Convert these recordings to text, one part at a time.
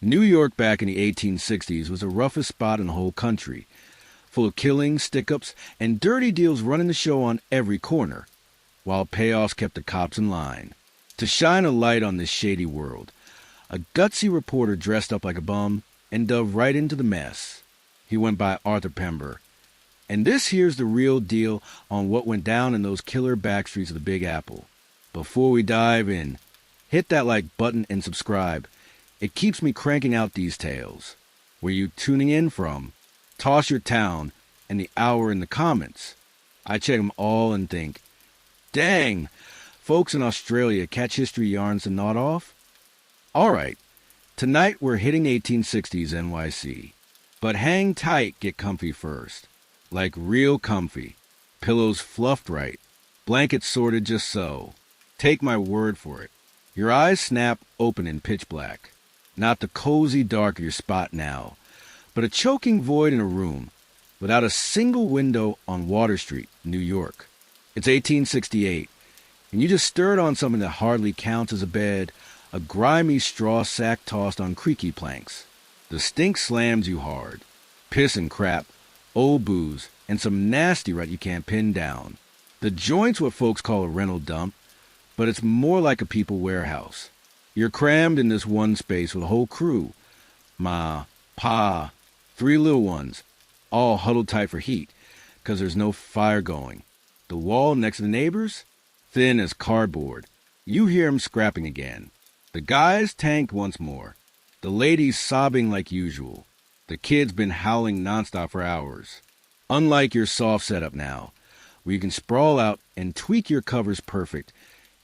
New York back in the 1860s was the roughest spot in the whole country, full of killings, stick-ups, and dirty deals running the show on every corner, while payoffs kept the cops in line. To shine a light on this shady world, a gutsy reporter dressed up like a bum and dove right into the mess. He went by Arthur Pember. And this here's the real deal on what went down in those killer back streets of the Big Apple. Before we dive in, hit that like button and subscribe. It keeps me cranking out these tales. Where you tuning in from? Toss your town and the hour in the comments. I check them all and think, dang, folks in Australia catch history yarns to nod off? All right, tonight we're hitting 1860s NYC. But hang tight, get comfy first. Like real comfy. Pillows fluffed right. Blankets sorted just so. Take my word for it. Your eyes snap open in pitch black. Not the cozy dark of your spot now, but a choking void in a room without a single window on Water Street, New York. It's 1868, and you just stirred on something that hardly counts as a bed, a grimy straw sack tossed on creaky planks. The stink slams you hard. Piss and crap, old booze, and some nasty rut you can't pin down. The joint's what folks call a rental dump, but it's more like a people warehouse. You're crammed in this one space with a whole crew. Ma, Pa, 3 little ones, all huddled tight for heat, 'cause there's no fire going. The wall next to the neighbors? Thin as cardboard. You hear 'em scrapping again. The guys tanked once more. The ladies sobbing like usual. The kids been howling nonstop for hours. Unlike your soft setup now, where you can sprawl out and tweak your covers perfect,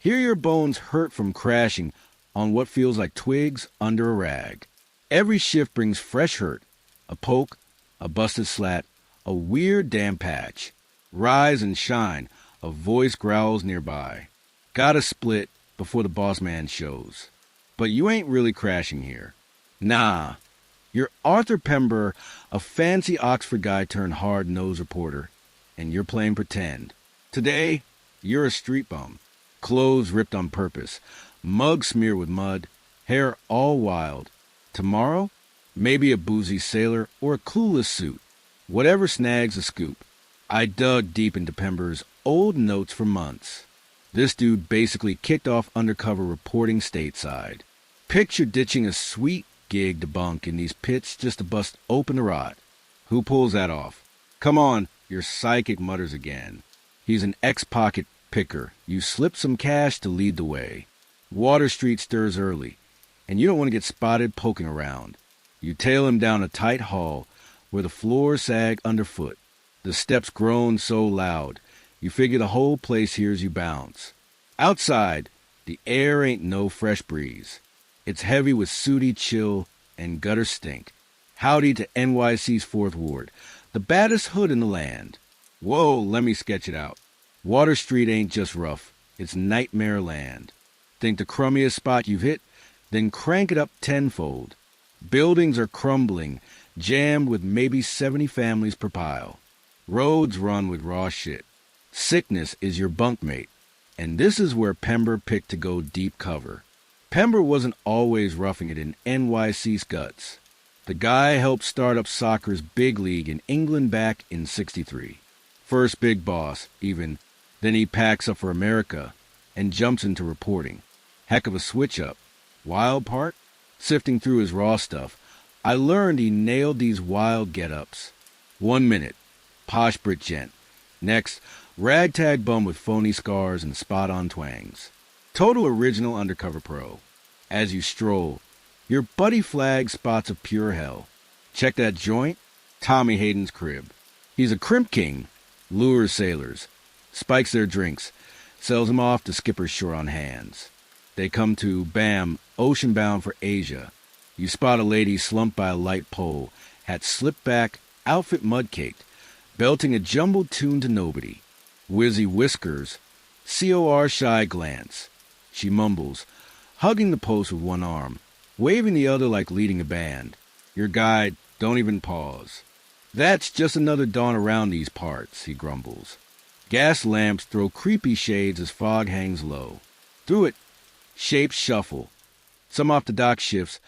here your bones hurt from crashing on what feels like twigs under a rag. Every shift brings fresh hurt, a poke, a busted slat, a weird damp patch. Rise and shine, a voice growls nearby. Gotta split before the boss man shows. But you ain't really crashing here. Nah, you're Arthur Pember, a fancy Oxford guy turned hard-nosed reporter, and you're playing pretend. Today, you're a street bum. Clothes ripped on purpose, mug smeared with mud, hair all wild. Tomorrow, maybe a boozy sailor or a clueless suit. Whatever snags a scoop. I dug deep into Pember's old notes for months. This dude basically kicked off undercover reporting stateside. Picture ditching a sweet gig to bunk in these pits just to bust open the rot. Who pulls that off? Come on, your psychic mutters again. He's an ex-pocket picker. You slip some cash to lead the way. Water Street stirs early, and you don't want to get spotted poking around. You tail him down a tight hall where the floors sag underfoot. The steps groan so loud, you figure the whole place hears you bounce. Outside, the air ain't no fresh breeze. It's heavy with sooty chill and gutter stink. Howdy to NYC's 4th Ward, the baddest hood in the land. Whoa, let me sketch it out. Water Street ain't just rough, it's nightmare land. Think the crummiest spot you've hit, then crank it up tenfold. Buildings are crumbling, jammed with maybe 70 families per pile. Roads run with raw shit. Sickness is your bunkmate, and this is where Pember picked to go deep cover. Pember wasn't always roughing it in NYC's guts. The guy helped start up soccer's big league in England back in '63. First big boss, even. Then he packs up for America and jumps into reporting. Heck of a switch-up. Wild part? Sifting through his raw stuff, I learned he nailed these wild get-ups. 1 minute, posh Brit gent. Next, ragtag bum with phony scars and spot-on twangs. Total original undercover pro. As you stroll, your buddy flag spots of pure hell. Check that joint? Tommy Haden's crib. He's a crimp king, lures sailors, spikes their drinks, sells them off to skippers short on hands. They come to, bam, ocean bound for Asia. You spot a lady slumped by a light pole, hat slipped back, outfit mud-caked, belting a jumbled tune to nobody. Whizzy whiskers, COR shy glance. She mumbles, hugging the post with one arm, waving the other like leading a band. Your guide, don't even pause. That's just another dawn around these parts, he grumbles. Gas lamps throw creepy shades as fog hangs low. Through it, shapes shuffle. Some off the dock shifts,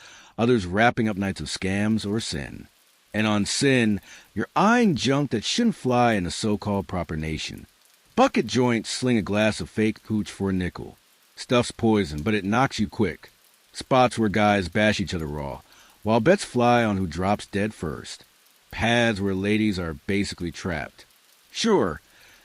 others wrapping up nights of scams or sin. And on sin, you're eyeing junk that shouldn't fly in a so-called proper nation. Bucket joints sling a glass of fake hooch for a nickel. Stuff's poison, but it knocks you quick. Spots where guys bash each other raw, while bets fly on who drops dead first. Paths where ladies are basically trapped. Sure,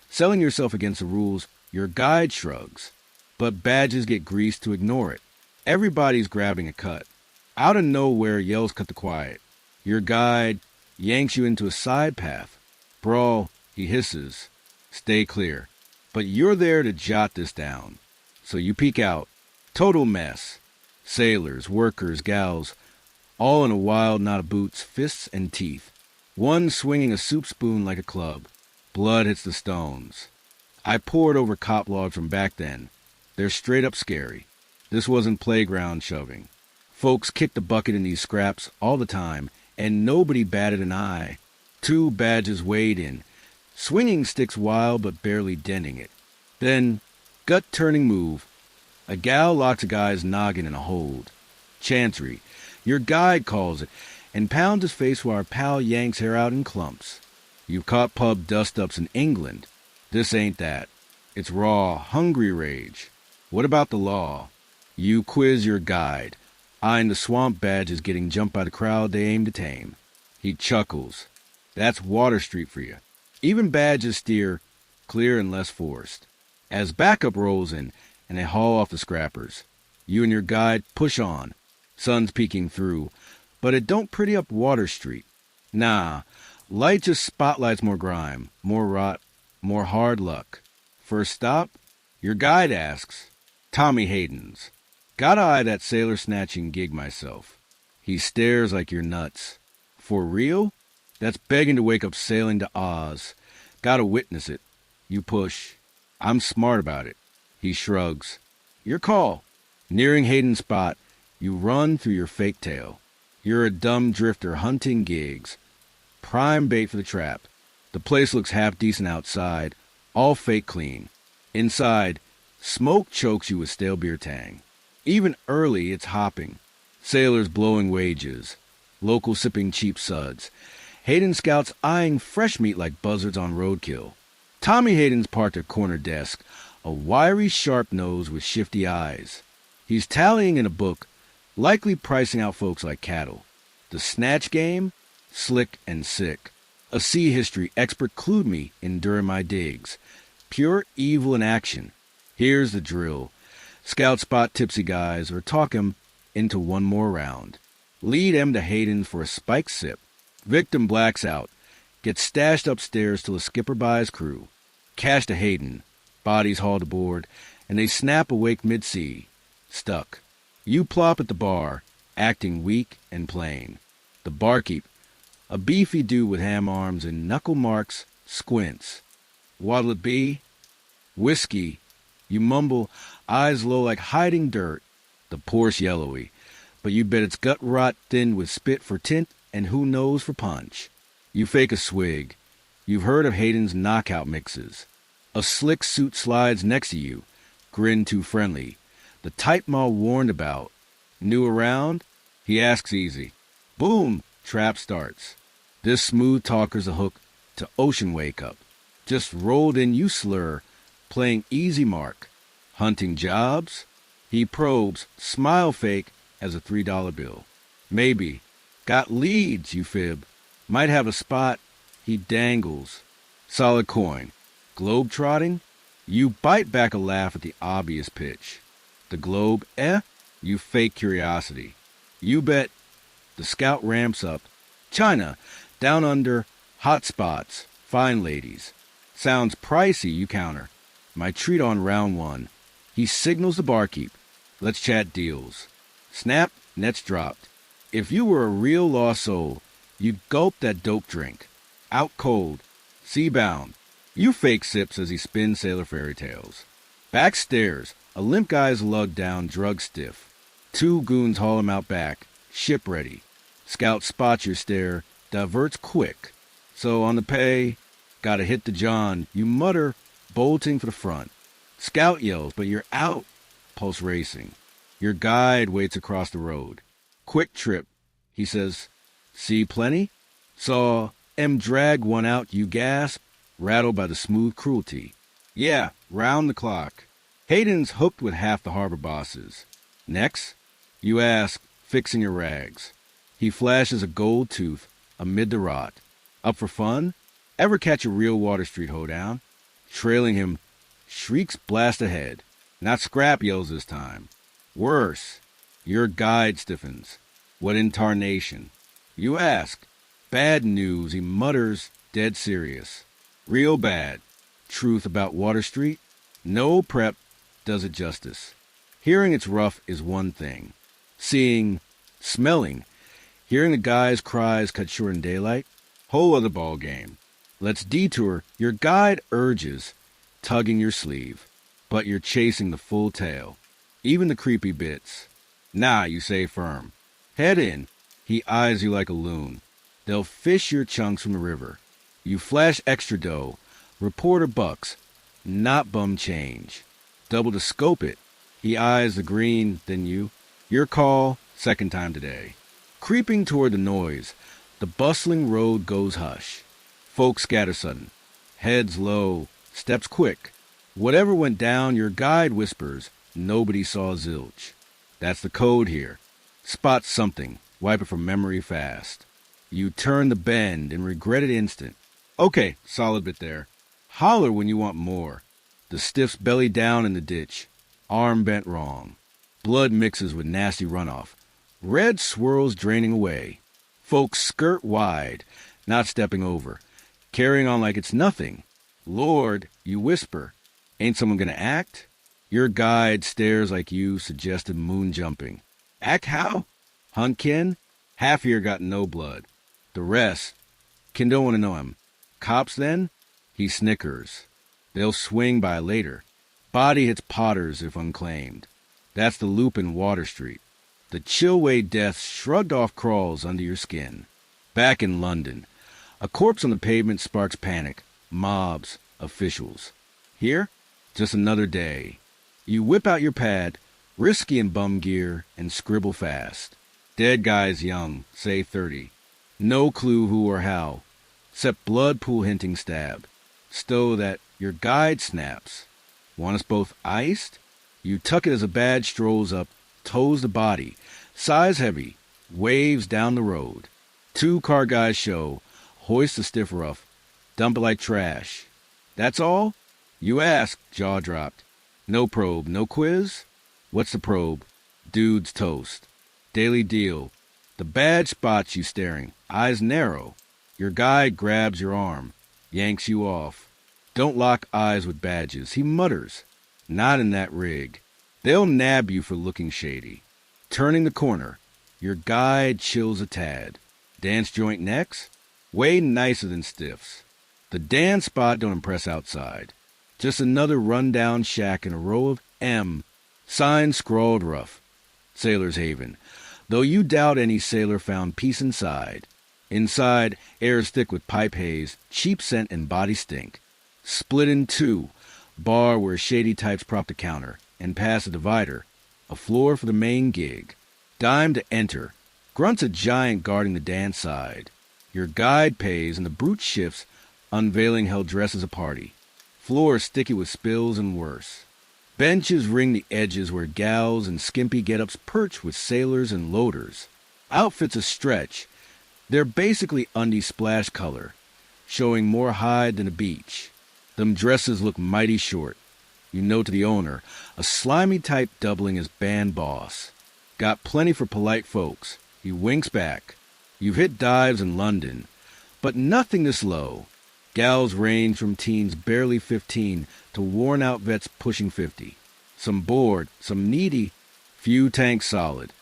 selling yourself against the rules, your guide shrugs. But badges get greased to ignore it. Everybody's grabbing a cut. Out of nowhere, yells cut the quiet. Your guide yanks you into a side path. Brawl, he hisses. Stay clear. But you're there to jot this down. So you peek out. Total mess. Sailors, workers, gals, all in a wild knot of boots, fists, and teeth. One swinging a soup spoon like a club. Blood hits the stones. I pored over cop logs from back then. They're straight up scary. This wasn't playground shoving. Folks kicked the bucket in these scraps all the time, and nobody batted an eye. 2 badges weighed in, swinging sticks wild but barely denting it. Then, gut-turning move. A gal locks a guy's noggin in a hold. Chancery. Your guide calls it, and pounds his face while our pal yanks hair out in clumps. You've caught pub dust-ups in England. This ain't that. It's raw, hungry rage. What about the law? You quiz your guide, eyeing the swamp badges getting jumped by the crowd they aim to tame. He chuckles. That's Water Street for you. Even badges steer clear and less forced. As backup rolls in, and they haul off the scrappers. You and your guide push on. Sun's peeking through, but it don't pretty up Water Street. Nah, light just spotlights more grime, more rot, more hard luck. First stop, your guide asks, Tommy Haden's. Gotta eye that sailor-snatching gig myself. He stares like you're nuts. For real? That's begging to wake up sailing to Oz. Gotta witness it. You push. I'm smart about it. He shrugs. Your call. Nearing Hayden's spot, you run through your fake tail. You're a dumb drifter hunting gigs. Prime bait for the trap. The place looks half-decent outside, all fake clean. Inside, smoke chokes you with stale beer tang. Even early, it's hopping. Sailors blowing wages. Locals sipping cheap suds. Hayden scouts eyeing fresh meat like buzzards on roadkill. Tommy Haden's parked at corner desk, a wiry sharp nose with shifty eyes. He's tallying in a book, likely pricing out folks like cattle. The snatch game? Slick and sick. A sea history expert clued me in during my digs. Pure evil in action. Here's the drill. Scout spot tipsy guys or talk 'em into one more round. Lead 'em to Hayden for a spiked sip. Victim blacks out. Gets stashed upstairs till a skipper buys crew. Cash to Hayden. Bodies hauled aboard, and they snap awake mid-sea. Stuck. You plop at the bar, acting weak and plain. The barkeep, a beefy dude with ham arms and knuckle marks, squints. What'll it be? Whiskey. You mumble, eyes low like hiding dirt. The pour's yellowy, but you bet it's gut rot thinned with spit for tint and who knows for punch. You fake a swig. You've heard of Hayden's knockout mixes. A slick suit slides next to you, grin too friendly. The type Ma warned about. New around? He asks easy. Boom! Trap starts. This smooth talker's a hook to ocean wake up. Just rolled in you slur, playing easy mark. Hunting jobs? He probes, smile fake as a $3 bill. Maybe. Got leads, you fib. Might have a spot. He dangles. Solid coin. Globe-trotting? You bite back a laugh at the obvious pitch. The globe, You fake curiosity. You bet. The scout ramps up. China, down under, hot spots, fine ladies. Sounds pricey, you counter. My treat on round 1. He signals the barkeep. Let's chat deals. Snap, nets dropped. If you were a real lost soul, you'd gulp that dope drink. Out cold. Sea-bound. You fake sips as he spins sailor fairy tales. Backstairs, a limp guy's lugged down, drug stiff. 2 goons haul him out back, ship ready. Scout spots your stare, diverts quick. So on the pay, gotta hit the John. You mutter, bolting for the front. Scout yells, but you're out. Pulse racing. Your guide waits across the road. Quick trip, he says. See plenty? Saw drag one out, you gasp, rattled by the smooth cruelty. Yeah, round the clock. Haden's hooked with half the harbor bosses. Next? You ask, fixing your rags. He flashes a gold tooth amid the rot. Up for fun? Ever catch a real Water Street hoedown? Trailing him, shrieks blast ahead. Not Scrap yells this time. Worse. Your guide stiffens. What in tarnation? You ask. Bad news, he mutters, dead serious. Real bad. Truth about Water Street? No prep does it justice. Hearing it's rough is one thing. Seeing, smelling, hearing the guy's cries cut short in daylight, whole other ball game. Let's detour, your guide urges, tugging your sleeve. But you're chasing the full tail. Even the creepy bits. Nah, you say firm. Head in. He eyes you like a loon. They'll fish your chunks from the river. You flash extra dough. Reporter bucks. Not bum change. Double to scope it. He eyes the green, then you. Your call, second time today. Creeping toward the noise, the bustling road goes hush. Folks scatter sudden. Heads low, steps quick. Whatever went down, your guide whispers, nobody saw zilch. That's the code here. Spot something, wipe it from memory fast. You turn the bend and regret it instant. Okay, solid bit there. Holler when you want more. The stiff's belly down in the ditch. Arm bent wrong. Blood mixes with nasty runoff. Red swirls draining away. Folks skirt wide, not stepping over. Carrying on like it's nothing. Lord, you whisper. Ain't someone gonna act? Your guide stares like you suggested moon jumping. Act how? Hunt kin? Half here got no blood. The rest, kin don't want to know him. Cops then? He snickers. They'll swing by later. Body hits Potters if unclaimed. That's the loop in Water Street. The chill-way death shrugged off crawls under your skin. Back in London, a corpse on the pavement sparks panic. Mobs, officials. Here? Just another day. You whip out your pad, risky in bum gear, and scribble fast. Dead guy's young, say 30. No clue who or how, except blood pool hinting stab. Stow that your guide snaps. Want us both iced? You tuck it as a badge strolls up, toes the body, size heavy, waves down the road. 2 car guys show, hoist the stiff rough, dump it like trash. That's all? You ask, jaw dropped. No probe, no quiz? What's the probe? Dude's toast. Daily deal. The badge spots you staring, eyes narrow. Your guide grabs your arm, yanks you off. Don't lock eyes with badges, he mutters. Not in that rig. They'll nab you for looking shady. Turning the corner, your guide chills a tad. Dance joint next? Way nicer than stiffs. The dance spot don't impress outside. Just another rundown shack in a row of M. Sign scrawled rough. Sailor's Haven. Though you doubt any sailor found peace inside. Inside, air's thick with pipe haze, cheap scent and body stink. Split in 2. Bar where shady types prop the counter. And past the divider. A floor for the main gig. Dime to enter. Grunts a giant guarding the dance side. Your guide pays and the brute shifts, unveiling hell dresses a party. Floor sticky with spills and worse. Benches ring the edges where gals and skimpy get-ups perch with sailors and loaders. Outfits a stretch. They're basically undie splash color, showing more hide than a beach. Them dresses look mighty short. You know to the owner, a slimy type doubling as band boss. Got plenty for polite folks. He winks back. You've hit dives in London, but nothing this low. Gals range from teens barely 15 to worn-out vets pushing 50. Some bored, some needy, few tanks solid.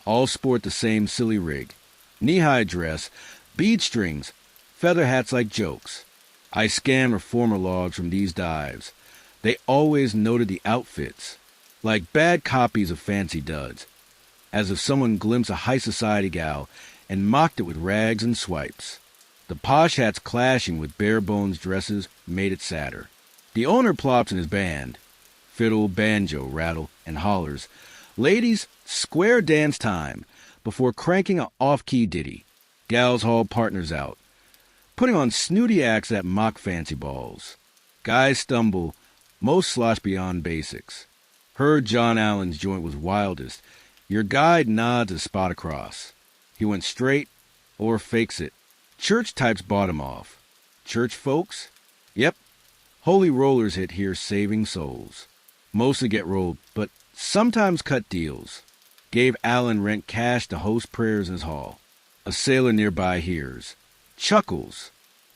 All sport the same silly rig. Knee-high dress, bead strings, feather hats like jokes. I scan reformer logs from these dives. They always noted the outfits, like bad copies of fancy duds, as if someone glimpsed a high society gal and mocked it with rags and swipes. The posh hats clashing with bare-bones dresses made it sadder. The owner plops in his band. Fiddle, banjo, rattle, and hollers. Ladies, square dance time, before cranking a off-key ditty. Gals haul partners out, putting on snooty acts that mock fancy balls. Guys stumble, most slosh beyond basics. Heard John Allen's joint was wildest. Your guide nods a spot across. He went straight or fakes it. Church types bought him off. Church folks? Yep. Holy rollers hit here saving souls. Mostly get rolled, but sometimes cut deals. Gave Allen rent cash to host prayers in his hall. A sailor nearby hears. Chuckles.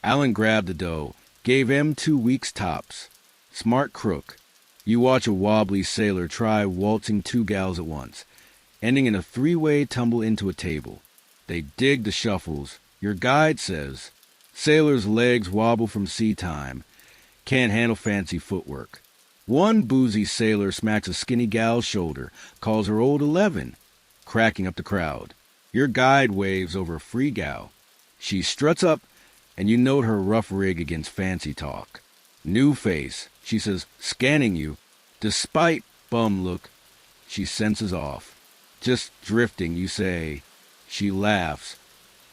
Allen grabbed the dough. Gave him 2 weeks tops. Smart crook. You watch a wobbly sailor try waltzing 2 gals at once, ending in a 3-way tumble into a table. They dig the shuffles. Your guide says, sailors' legs wobble from sea time. Can't handle fancy footwork. One boozy sailor smacks a skinny gal's shoulder, calls her old 11, cracking up the crowd. Your guide waves over a free gal. She struts up, and you note her rough rig against fancy talk. New face, she says, scanning you. Despite bum look, she senses off. Just drifting, you say. She laughs.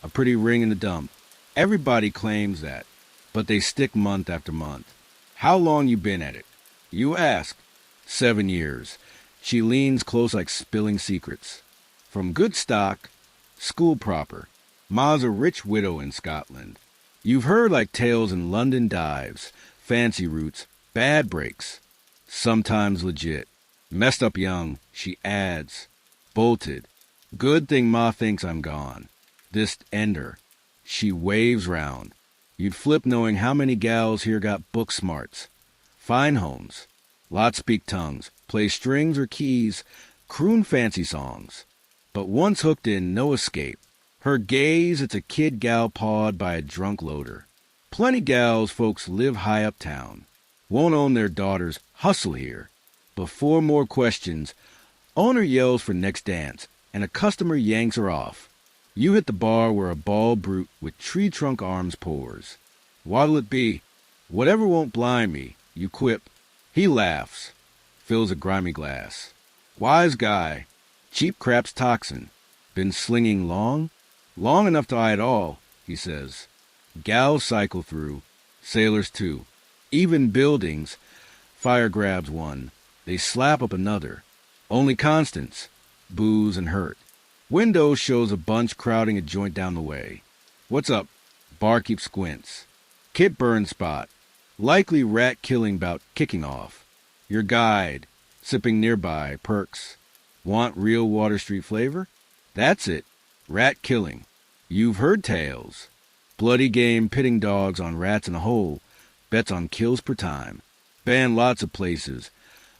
A pretty ring in the dump. Everybody claims that, but they stick month after month. How long you been at it? You ask. 7 years. She leans close like spilling secrets. From good stock, school proper. Ma's a rich widow in Scotland. You've heard like tales in London dives, fancy routes, bad breaks. Sometimes legit. Messed up young, she adds. Bolted. Good thing Ma thinks I'm gone. This ender. She waves round. You'd flip knowing how many gals here got book smarts. Fine homes. Lots speak tongues, play strings or keys, croon fancy songs. But once hooked in, no escape. Her gaze, it's a kid gal pawed by a drunk loader. Plenty gals folks live high uptown. Won't own their daughters, hustle here. Before more questions, owner yells for next dance, and a customer yanks her off. You hit the bar where a bald brute with tree trunk arms pours. What'll it be? Whatever won't blind me, you quip. He laughs, fills a grimy glass. Wise guy, cheap crap's toxin. Been slinging long? Long enough to eye it all, he says. Gals cycle through, sailors too. Even buildings, fire grabs one. They slap up another. Only constants, booze and hurt. Window shows a bunch crowding a joint down the way. What's up? Barkeep squints. Kit burn spot. Likely rat killing bout kicking off. Your guide, sipping nearby, perks. Want real Water Street flavor? That's it. Rat killing. You've heard tales. Bloody game pitting dogs on rats in a hole. Bets on kills per time. Banned lots of places,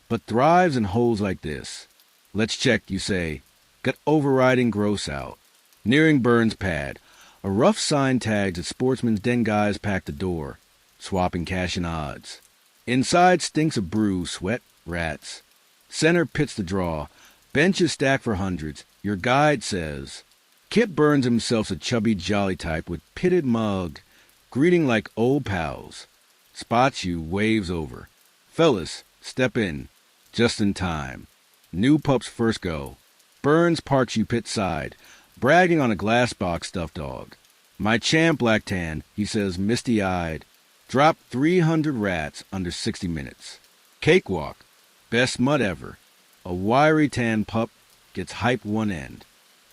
but thrives in holes like this. Let's check, you say. Got overriding gross out. Nearing Burns' pad. A rough sign tags at Sportsman's den guys pack the door, swapping cash and odds. Inside stinks of brew, sweat, rats. Center pits the draw. Benches stacked for hundreds. Your guide says. Kit Burns himself's a chubby jolly type with pitted mug, greeting like old pals. Spots you, waves over. Fellas, step in. Just in time. New pups first go. Burns parks you pit side, bragging on a glass box stuffed dog. My champ, Black Tan, he says misty-eyed. Dropped 300 rats under 60 minutes. Cakewalk. Best mud ever. A wiry tan pup gets hype one end.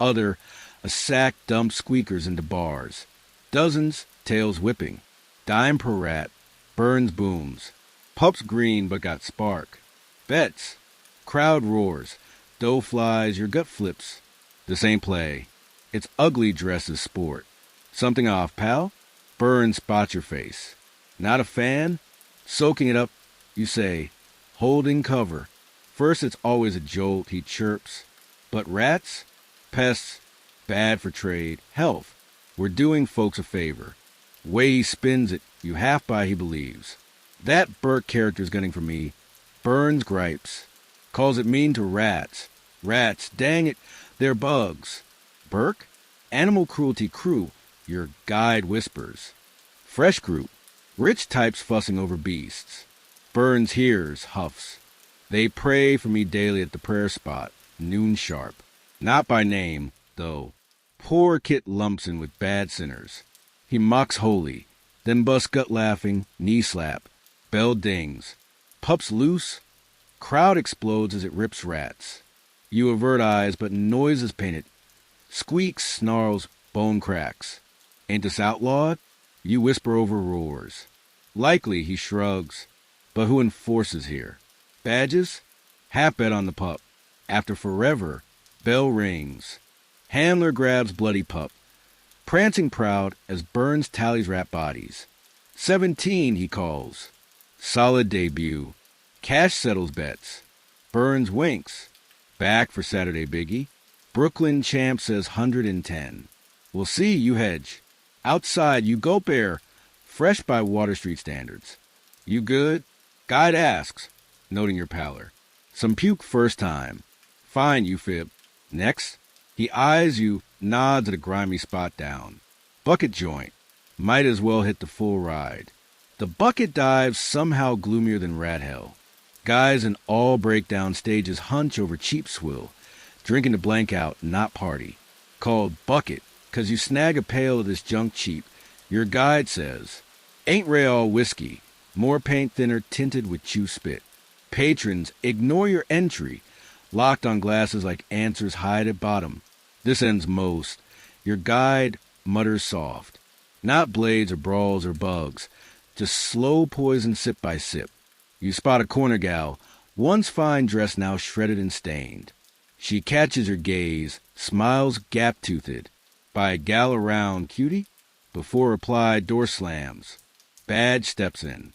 Other, a sack dumps squeakers into bars. Dozens, tails whipping. Dime per rat. Burns booms. Pups green but got spark. Bets. Crowd roars. Dough flies, your gut flips. This ain't play. It's ugly dress as sport. Something off, pal? Burns spots your face. Not a fan? Soaking it up, you say. Holding cover. First it's always a jolt, he chirps. But rats? Pests? Bad for trade. Health. We're doing folks a favor. Way he spins it, you half buy he believes. That Burke character's gunning for me. Burns gripes. Calls it mean to rats. Rats, dang it, they're bugs. Burke? Animal cruelty crew, your guide whispers. Fresh group. Rich types fussing over beasts. Burns hears, huffs. They pray for me daily at the prayer spot, noon sharp. Not by name, though. Poor Kit lumps in with bad sinners. He mocks holy, then busts gut laughing, knee slap. Bell dings. Pups loose. Crowd explodes as it rips rats. You avert eyes, but noise is painted. Squeaks, snarls, bone cracks. Ain't this outlawed? You whisper over roars. Likely, he shrugs. But who enforces here? Badges? Half bet on the pup. After forever, bell rings. Handler grabs bloody pup, prancing proud as Burns tallies rat bodies. 17, he calls. Solid debut. Cash settles bets. Burns winks. Back for Saturday biggie. Brooklyn champ says 110. We'll see, you hedge. Outside, you gulp air, fresh by Water Street standards. You good? Guide asks, noting your pallor. Some puke first time. Fine, you fib. Next, he eyes you, nods at a grimy spot down. Bucket joint. Might as well hit the full ride. The bucket dives somehow gloomier than rat hell. Guys in all breakdown stages hunch over cheap swill, drinking to blank out, not party. Called bucket, 'cause you snag a pail of this junk cheap. Your guide says, ain't Rayall whiskey, more paint thinner tinted with chew spit. Patrons, ignore your entry, locked on glasses like answers hide at bottom. This ends most. Your guide mutters soft. Not blades or brawls or bugs, just slow poison sip by sip. You spot a corner gal, once fine dress now shredded and stained. She catches your gaze, smiles gap-toothed. By a gal around, cutie? Before reply, door slams. Badge steps in.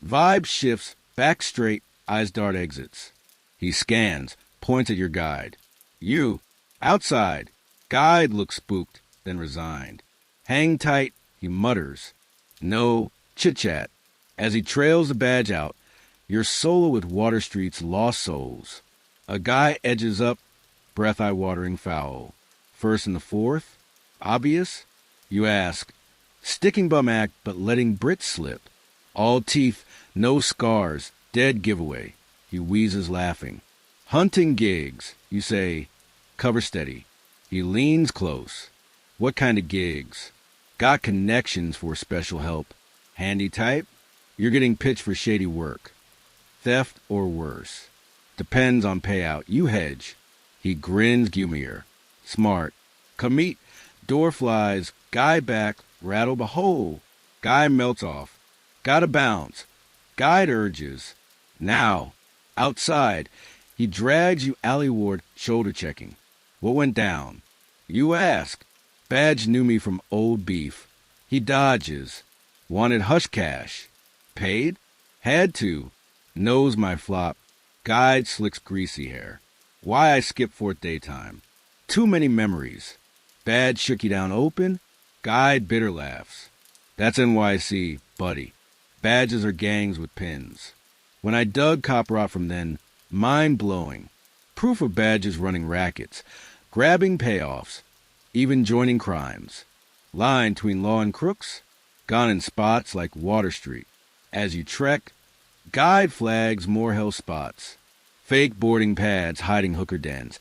Vibe shifts, back straight, eyes dart exits. He scans, points at your guide. You, outside. Guide looks spooked, then resigned. Hang tight, he mutters. No, chit-chat. As he trails the badge out, you're solo with Water Street's lost souls. A guy edges up, breath eye-watering foul. First and the fourth? Obvious? You ask. Sticking bum act, but letting Brit slip. All teeth, no scars, dead giveaway. He wheezes laughing. Hunting gigs, you say. Cover steady. He leans close. What kind of gigs? Got connections for special help. Handy type? You're getting pitched for shady work. Theft or worse. Depends on payout. You hedge. He grins gloomier. Smart. Come meet. Door flies. Guy back. Rattle behold. Guy melts off. Gotta bounce. Guide urges. Now. Outside. He drags you alleyward, shoulder checking. What went down? You ask. Badge knew me from old beef. He dodges. Wanted hush cash. Paid? Had to. Knows my flop. Guide slicks greasy hair. Why I skip fourth daytime. Too many memories. Badge shook you down open. Guide bitter laughs. That's NYC, buddy. Badges are gangs with pins. When I dug cop rot from then, mind-blowing. Proof of badges running rackets, grabbing payoffs, even joining crimes. Line between law and crooks, gone in spots like Water Street. As you trek, guide flags more hell spots. Fake boarding pads hiding hooker dens.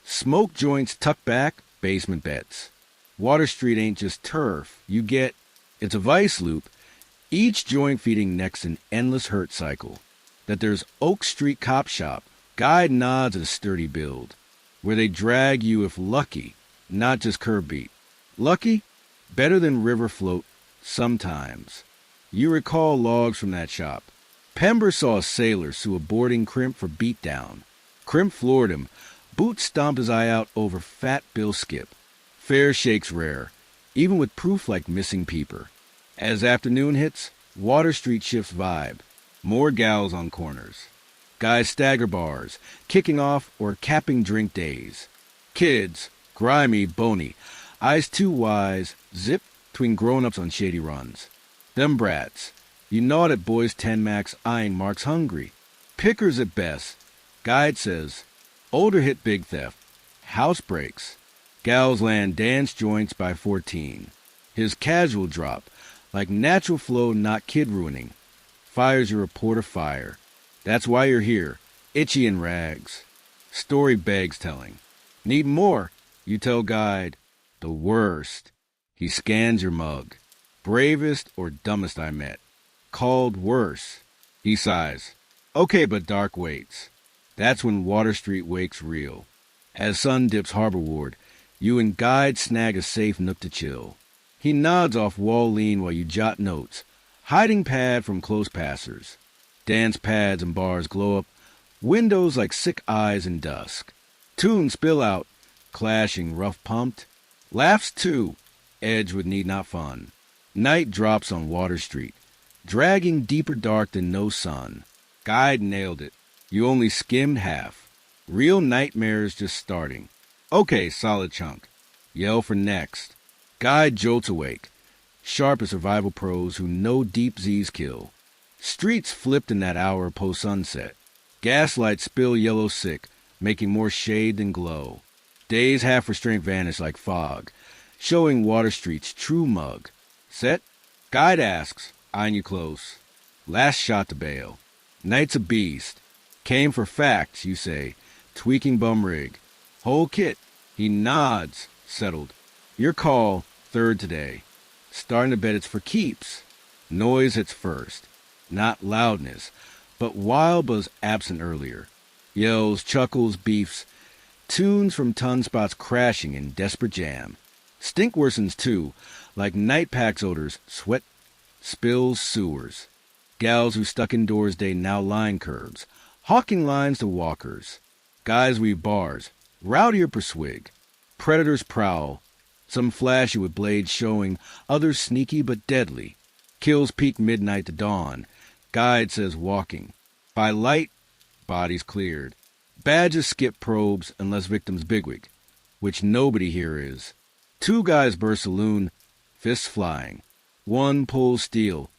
Smoke joints tucked back, basement bets. Water Street ain't just turf. You get, it's a vice loop, each joint feeding next an endless hurt cycle. That there's Oak Street Cop Shop, guide nods at a sturdy build, where they drag you if lucky, not just curb beat. Lucky? Better than river float, sometimes. You recall logs from that shop. Pember saw a sailor sue a boarding crimp for beatdown. Crimp floored him. Boot stomped his eye out over fat Bill Skip. Fair shakes rare, even with proof like missing peeper. As afternoon hits, Water Street shifts vibe. More gals on corners. Guys stagger bars, kicking off or capping drink days. Kids, grimy, bony, eyes too wise, zip between grown-ups on shady runs. Them brats, you gnawed at boys 10 max eyeing marks hungry. Pickers at best. Guide says, older hit big theft. House breaks. Gals land dance joints by 14. His casual drop, like natural flow not kid ruining. Fires your reporter fire. That's why you're here, itchy in rags. Story begs telling. Need more. You tell guide, the worst. He scans your mug. Bravest or dumbest I met. Called worse. He sighs. Okay, but dark waits. That's when Water Street wakes real. As sun dips harborward, you and guide snag a safe nook to chill. He nods off wall lean while you jot notes. Hiding pad from close passers. Dance pads and bars glow up. Windows like sick eyes in dusk. Tunes spill out, clashing rough pumped. Laughs too, edged with need not fun. Night drops on Water Street, dragging deeper dark than no sun. Guide nailed it. You only skimmed half. Real nightmares just starting. Okay, solid chunk. Yell for next. Guide jolts awake. Sharp as survival pros who know deep Z's kill. Streets flipped in that hour post-sunset. Gaslight spill yellow sick, making more shade than glow. Days half-restraint vanish like fog, showing Water Street's true mug. Set? Guide asks, eyeing you close. Last shot to bail. Night's a beast. Came for facts, you say, tweaking bum rig. Whole kit. He nods, settled. Your call, third today. Starting to bet it's for keeps. Noise hits first. Not loudness, but wild buzz absent earlier. Yells, chuckles, beefs. Tunes from ton spots crashing in desperate jam. Stink worsens too, like night packs odors, sweat, spills, sewers. Gals who stuck indoors day now line curbs, hawking lines to walkers. Guys weave bars, rowdier per swig. Predators prowl, some flashy with blades showing, others sneaky but deadly. Kills peak midnight to dawn. Guide says walking. By light, bodies cleared. Badges skip probes unless victims bigwig, which nobody here is. Two guys burst saloon, fists flying. One pulls steel.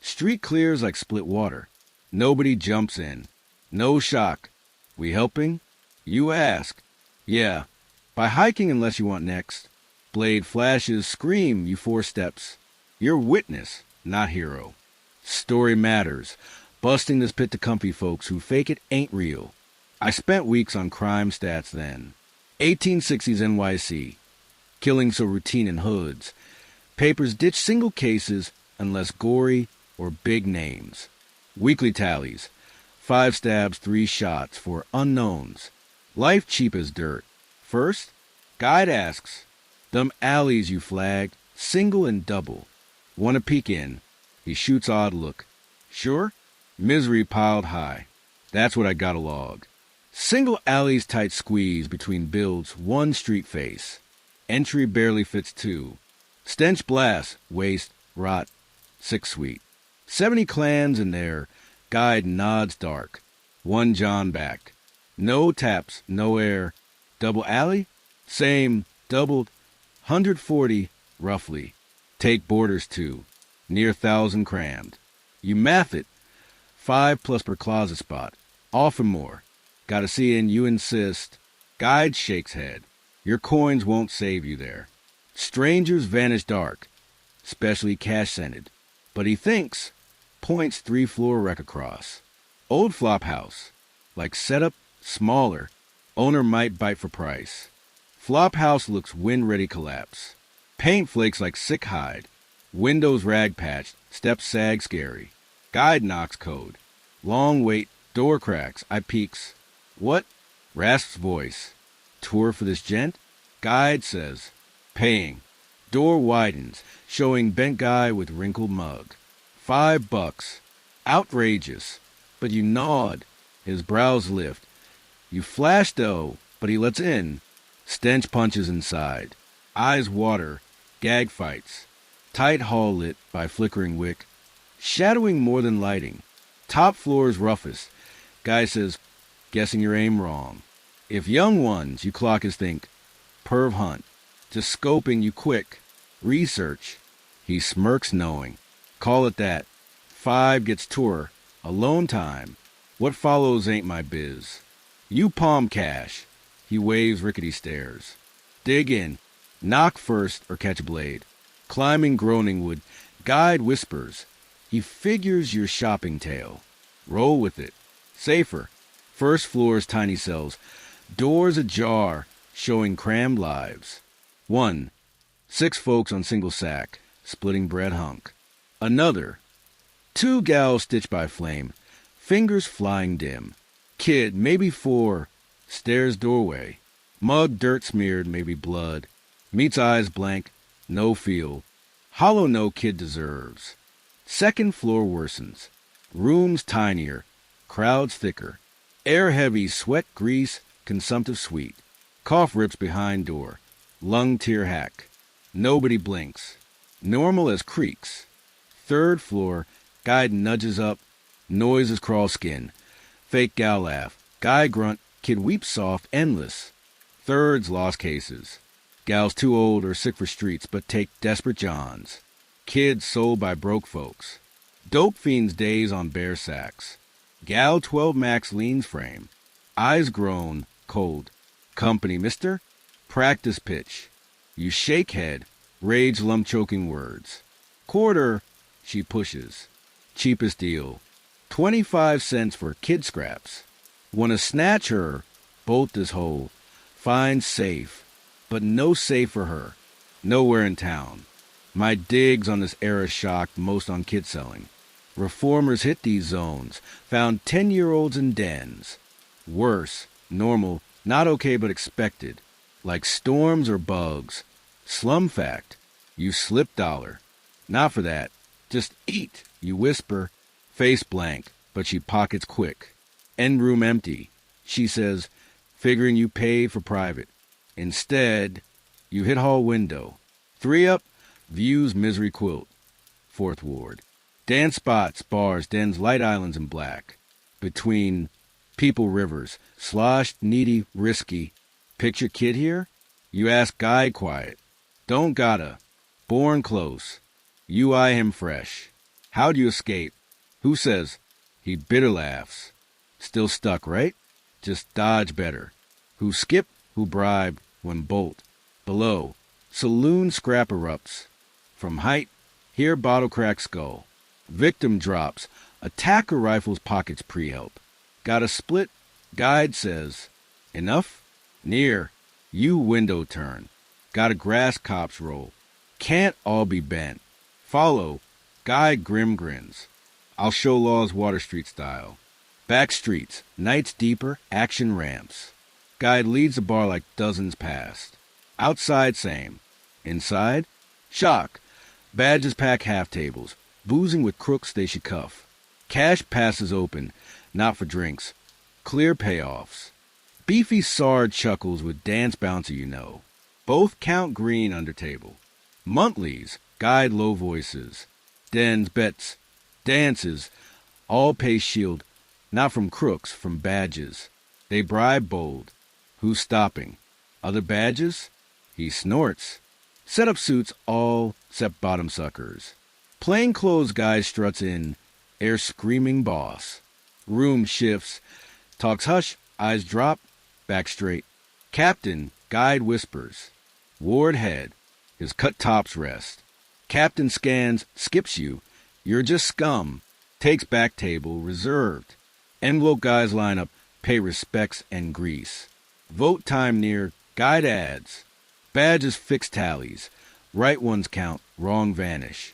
Street clears like split water. Nobody jumps in. No shock. We helping? You ask. Yeah. By hiking unless you want next. Blade flashes, scream, you 4 steps. You're witness, not hero. Story matters. Busting this pit to comfy folks who fake it ain't real. I spent weeks on crime stats then. 1860s NYC. Killing so routine in hoods. Papers ditch single cases unless gory or big names. Weekly tallies. 5 stabs, 3 shots for unknowns. Life cheap as dirt. First, guide asks. Them alleys you flagged, single and double. Wanna peek in. He shoots odd look. Sure? Misery piled high. That's what I gotta log. Single alleys tight squeeze between builds, 1 street face. Entry barely fits 2. Stench blast, waste, rot, 6 suite. 70 clans in there. Guide nods dark. 1 John back. No taps, no air. Double alley? Same, doubled. 140, roughly. Take borders 2. Near 1,000 crammed. You math it. 5 plus per closet spot. Often more. Gotta see in, you insist. Guide shakes head. Your coins won't save you there. Strangers vanish dark. Especially cash-scented. But he thinks. Points 3-floor wreck across. Old flop house. Like setup, smaller. Owner might bite for price. Flop house looks wind-ready collapse. Paint flakes like sick hide. Windows rag-patched, steps sag scary. Guide knocks code. Long wait, door cracks, I peeks. What? Rasps voice. Tour for this gent? Guide says. Paying. Door widens, showing bent guy with wrinkled mug. $5. Outrageous. But you nod. His brows lift. You flash though, but he lets in. Stench punches inside. Eyes water. Gag fights. Tight hall lit by flickering wick. Shadowing more than lighting. Top floor's roughest. Guy says, guessing your aim wrong. If young ones, you clockers think, perv hunt. Just scoping you quick. Research. He smirks knowing. Call it that. 5 gets tour. Alone time. What follows ain't my biz. You palm cash. He waves rickety stairs. Dig in. Knock first or catch a blade. Climbing groaning wood. Guide whispers. He figures your shopping tale. Roll with it. Safer. First floor's tiny cells. Doors ajar. showing crammed lives. 1. 6 folks on single sack, splitting bread hunk. Another. 2 gals stitched by flame, fingers flying dim. Kid, maybe 4, stairs doorway. Mug dirt smeared, maybe blood. Meets eyes blank, no feel. Hollow no kid deserves. 2nd floor worsens. Rooms tinier, crowds thicker. Air heavy, sweat grease, consumptive sweet. Cough rips behind door. Lung tear hack. Nobody blinks. Normal as creaks. 3rd floor, guide nudges up. Noises crawl skin. Fake gal laugh. Guy grunt, kid weeps soft, endless. 3rds lost cases. Gals too old or sick for streets, but take desperate johns. Kids sold by broke folks. Dope fiends days on bare sacks. Gal 12 max leans frame. Eyes grown, cold. Company, mister? Practice pitch. You shake head, rage lump choking words. Quarter, she pushes. Cheapest deal. 25 cents for kid scraps. Wanna snatch her, bolt this hole. Find safe, but no safe for her. Nowhere in town. My digs on this era shocked most on kid selling. Reformers hit these zones, found 10-year-olds in dens. Worse, normal, not okay but expected. Like storms or bugs. Slum fact, you slip dollar. Not for that, just eat, you whisper. Face blank, but she pockets quick. End room empty. She says, figuring you paid for private. Instead, you hit hall window. 3 up, views misery quilt. 4th ward. Dance spots, bars, dens, light islands in black. Between people rivers, sloshed, needy, risky. Picture kid here? You ask guy quiet. Don't gotta. Born close. You eye him fresh. How'd you escape? Who says? He bitter laughs. Still stuck, right? Just dodge better. Who skip, who bribe, when bolt. Below, saloon scrap erupts. From height, here bottle crack skull. Victim drops. Attacker rifles pockets pre-help. Got a split? Guide says. Enough? Near. You window turn. Got a grass cops roll. Can't all be bent. Follow. Guide grim grins. I'll show laws Water Street style. Back streets, nights deeper, action ramps. Guide leads the bar like dozens past. Outside same. Inside? Shock. Badges pack half tables. Boozing with crooks they should cuff. Cash passes open, not for drinks. Clear payoffs. Beefy Sard chuckles with dance bouncer you know. Both count green under table. Monthlies, guide low voices. Dens, bets, dances, all pay shield, not from crooks, from badges. They bribe bold. Who's stopping? Other badges? He snorts. Set-up suits all except bottom suckers. Plainclothes guy struts in, air screaming boss. Room shifts, talks hush, eyes drop, back straight. Captain, guide whispers. Ward head, his cut tops rest. Captain scans, skips you. You're just scum. Takes back table, reserved. Envelope guys line up, pay respects and grease. Vote time near, guide ads. Badges fix tallies. Right ones count, wrong vanish.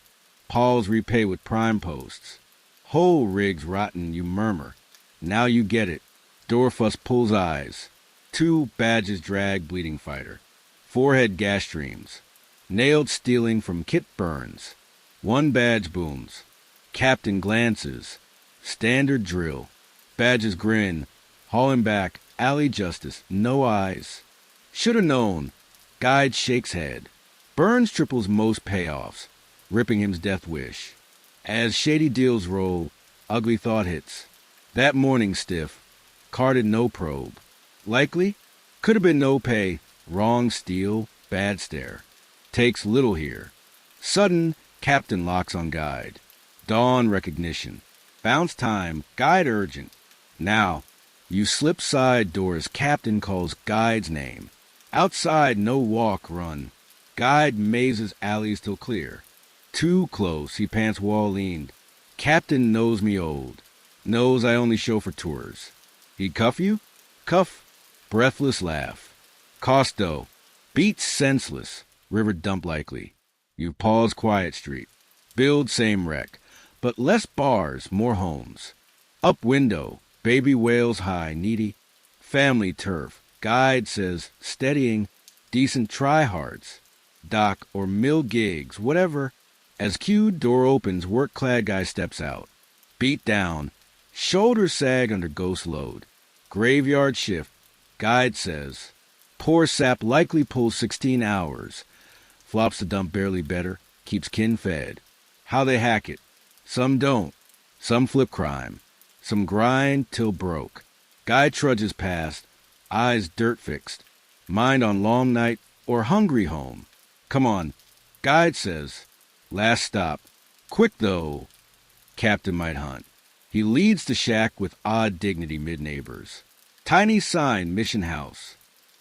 Pauls repay with prime posts. Whole rigs rotten, you murmur. Now you get it. Doorfuss pulls eyes. 2 badges drag bleeding fighter. Forehead gas streams. Nailed stealing from kit burns. 1 badge booms. Captain glances. Standard drill. Badges grin. Haul him back. Alley justice. No eyes. Shoulda known. Guide shakes head. Burns triples most payoffs, ripping him's death wish. As shady deals roll, ugly thought hits. That morning stiff. Carded no probe. Likely? Could have been no pay. Wrong steal. Bad stare. Takes little here. Sudden, captain locks on guide. Dawn recognition. Bounce time. Guide urgent. Now, you slip side doors. Captain calls guide's name. Outside, no walk, run. Guide mazes alleys till clear. Too close, he pants wall leaned. Captain knows me old. Knows I only show for tours. He'd cuff you? Cuff. Breathless laugh. Costo. Beat senseless. River dump likely. You pause Quiet Street. Build same wreck. But less bars, more homes. Up window. Baby whales high, needy. Family turf. Guide says steadying. Decent tryhards. Dock or mill gigs, whatever. As cued, door opens, work-clad guy steps out. Beat down. Shoulders sag under ghost load. Graveyard shift. Guide says. Poor sap likely pulls 16 hours. Flops the dump barely better. Keeps kin fed. How they hack it. Some don't. Some flip crime. Some grind till broke. Guy trudges past. Eyes dirt fixed. Mind on long night or hungry home. Come on. Guide says. Last stop. Quick though. Captain might hunt. He leads the shack with odd dignity mid-neighbors. Tiny sign, mission house.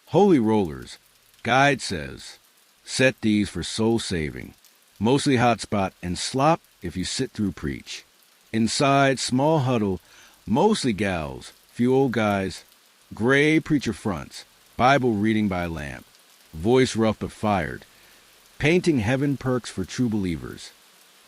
Holy rollers. Guide says. Set these for soul saving. Mostly hotspot and slop if you sit through preach. Inside, small huddle, mostly gals, few old guys. Gray preacher fronts, Bible reading by lamp. Voice rough but fired. Painting heaven perks for true believers.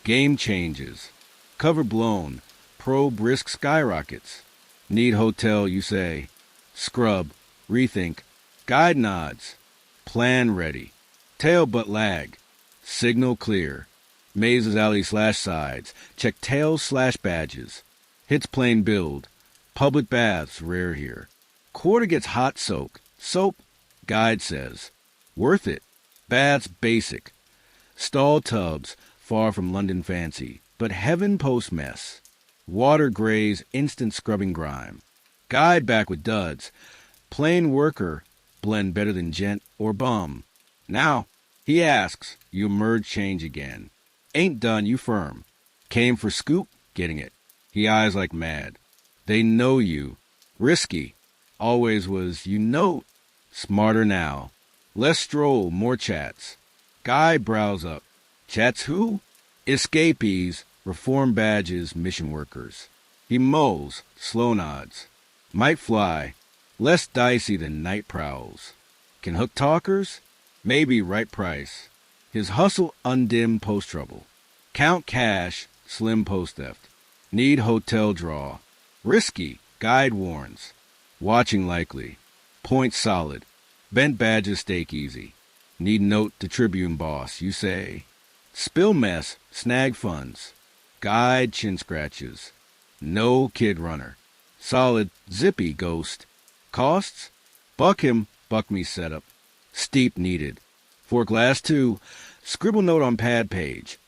Game changes. Cover blown. Pro brisk skyrockets. Need hotel, you say. Scrub. Rethink. Guide nods. Plan ready. Tail but lag. Signal clear. Mazes alley /sides. Check tails /badges. Hits plain build. Public baths rare here. Quarter gets hot soak. Soap, guide says. Worth it. Baths basic. Stall tubs, far from London fancy, but heaven post mess. Water grays, instant scrubbing grime. Guide back with duds. Plain worker, blend better than gent or bum. Now, he asks, you merge change again. Ain't done, you firm. Came for scoop, getting it. He eyes like mad. They know you. Risky. Always was, you know. Smarter now. Less stroll, more chats. Guy brows up. Chats who? Escapees, reform badges, mission workers. He mows, slow nods. Might fly. Less dicey than night prowls. Can hook talkers? Maybe right price. His hustle undimmed post trouble. Count cash, slim post theft. Need hotel draw. Risky, guide warns. Watching likely. Point solid. Bent badges stake easy. Need note to Tribune boss, you say. Spill mess, snag funds. Guide chin scratches. No kid runner. Solid, zippy ghost. Costs? Buck him, buck me setup. Steep needed. For glass 2, scribble note on pad page.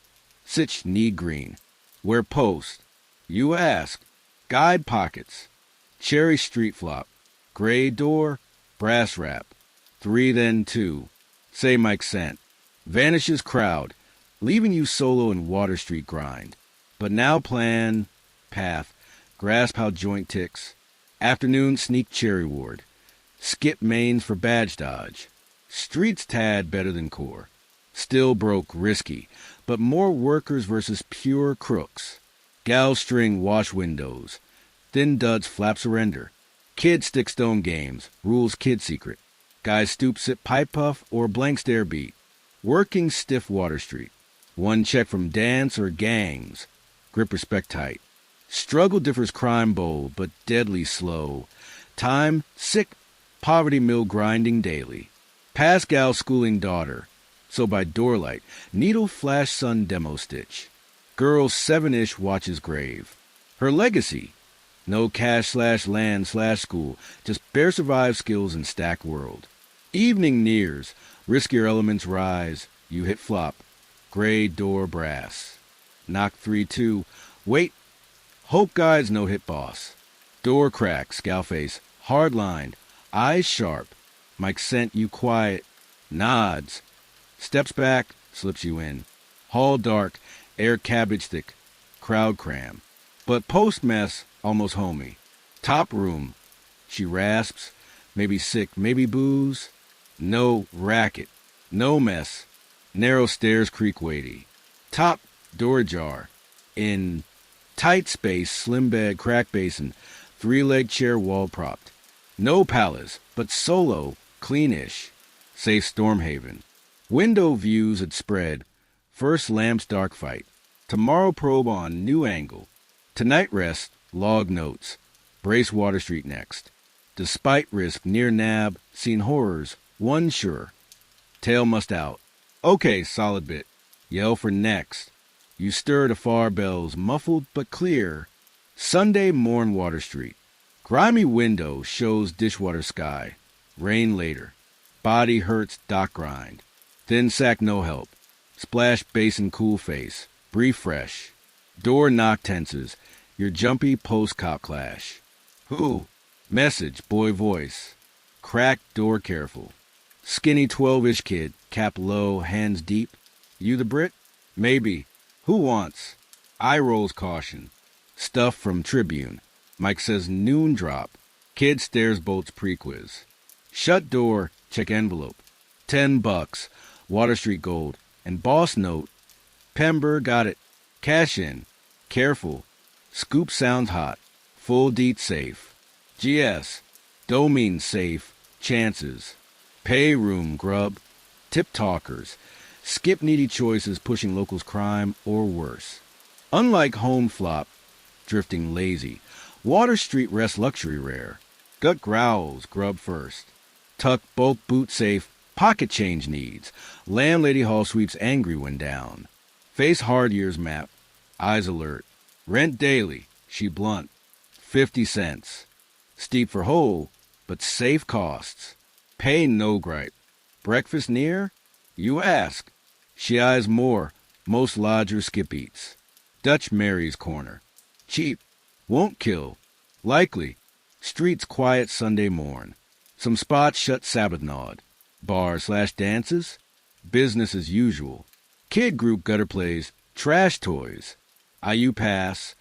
Sitch need green. Where post? You ask. Guide pockets. Cherry street flop. Gray door. Brass wrap. 3 then 2. Say Mike sent. Vanishes crowd. Leaving you solo in Water Street grind. But now plan. Path. Grasp how joint ticks. Afternoon sneak cherry ward. Skip mains for badge dodge. Streets tad better than core. Still broke, risky, but more workers versus pure crooks. Gal string wash windows. Thin duds flap surrender. Kid stick stone games, rules kid secret. Guys stoop sip pipe puff or blank stare beat. Working stiff Water Street. One check from dance or gangs. Grip respect tight. Struggle differs crime bowl, but deadly slow. Time, sick, poverty mill grinding daily. Pascal schooling daughter. So by doorlight, needle flash sun demo stitch. Girl 7-ish watches grave. Her legacy. No cash /land /school, just bare survive skills and stack world. Evening nears, riskier elements rise. You hit flop. Gray door brass. Knock 3-2. Wait. Hope guides no hit boss. Door crack, scowl face, hard lined, eyes sharp. Mike sent you quiet. Nods. Steps back, slips you in. Hall dark, air cabbage thick. Crowd cram. But post mess, almost homey. Top room. She rasps. Maybe sick, maybe booze. No racket. No mess. Narrow stairs creak weighty. Top, door jar. In tight space, slim bed, crack basin, 3-leg chair wall propped. No palace, but solo, cleanish. Safe storm haven. Window views at spread. First lamps dark fight. Tomorrow probe on new angle. Tonight rest, log notes. Brace Water Street next. Despite risk near nab, seen horrors, one sure. Tail must out. Okay, solid bit. Yell for next. You stir to far bells, muffled but clear. Sunday morn Water Street. Grimy window shows dishwater sky. Rain later. Body hurts dock grind. Thin sack no help. Splash basin cool face. Brief fresh. Door knock tenses. Your jumpy post-cop clash. Who? Message, boy voice. Cracked door careful. Skinny 12-ish kid, cap low, hands deep. You the Brit? Maybe. Who wants? Eye rolls caution. Stuff from Tribune. Mike says noon drop. Kid stares bolts pre-quiz. Shut door, check envelope. $10. Water Street Gold. And boss note. Pember got it. Cash in. Careful. Scoop sounds hot. Full deet safe. GS. Dough means safe. Chances. Pay room grub. Tip talkers. Skip needy choices pushing locals crime or worse. Unlike home flop, drifting lazy, Water Street rest luxury rare. Gut growls, grub first. Tuck bulk boot safe, pocket change needs. Landlady hall sweeps angry when down. Face hard years map, eyes alert. Rent daily, she blunt. 50 cents. Steep for whole, but safe costs. Pay no gripe. Breakfast near? You ask. She eyes more, most lodgers skip eats. Dutch Mary's corner. Cheap. Won't kill. Likely. Streets quiet Sunday morn. Some spots shut Sabbath nod. Bar/dances. Business as usual. Kid group gutter plays. Trash toys. IU pass.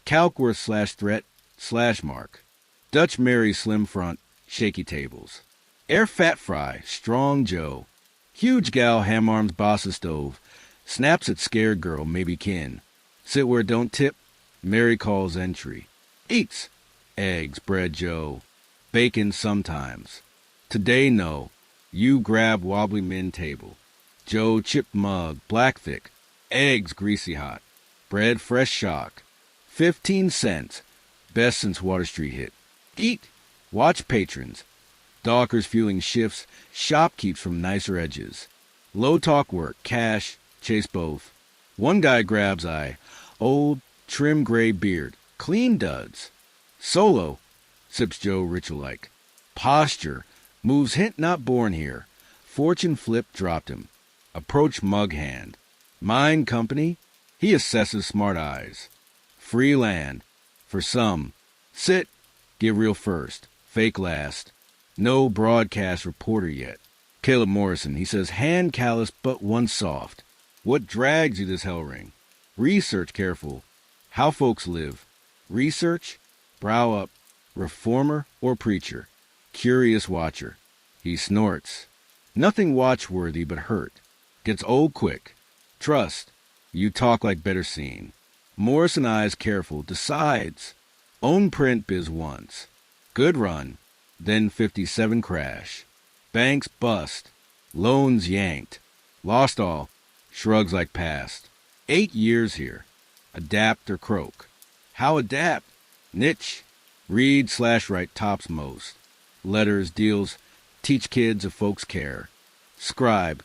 Calkworth/threat/mark. Dutch Mary's slim front. Shaky tables. Air fat fry. Strong Joe. Huge gal ham arms bossa stove. Snaps at scared girl, maybe kin. Sit where don't tip. Mary calls entry. Eats. Eggs, bread Joe. Bacon sometimes. Today no. You grab wobbly min table. Joe chipped mug, black thick. Eggs greasy hot. Bread fresh shock. 15 cents. Best since Water Street hit. Eat. Watch patrons. Dockers fueling shifts. Shop keeps from nicer edges. Low talk work, cash, chase both. One guy grabs eye. Old, trim gray beard. Clean duds. Solo, sips Joe ritual-like. Posture, moves hint not born here. Fortune flip dropped him. Approach mug hand. Mind company, he assesses smart eyes. Free land, for some. Sit, give real first, fake last. No broadcast reporter yet. Caleb Morrison, he says hand callous but one soft. What drags you this hell ring? Research careful. How folks live. Research, brow up, reformer or preacher. Curious watcher. He snorts. Nothing watchworthy but hurt. Gets old quick. Trust. You talk like better seen. Morrison eyes careful. Decides. Own print biz once. Good run. Then 57 crash. Banks bust. Loans yanked. Lost all. Shrugs like past. 8 years here. Adapt or croak. How adapt? Niche. Read/write tops most. Letters, deals. Teach kids if folks care. Scribe.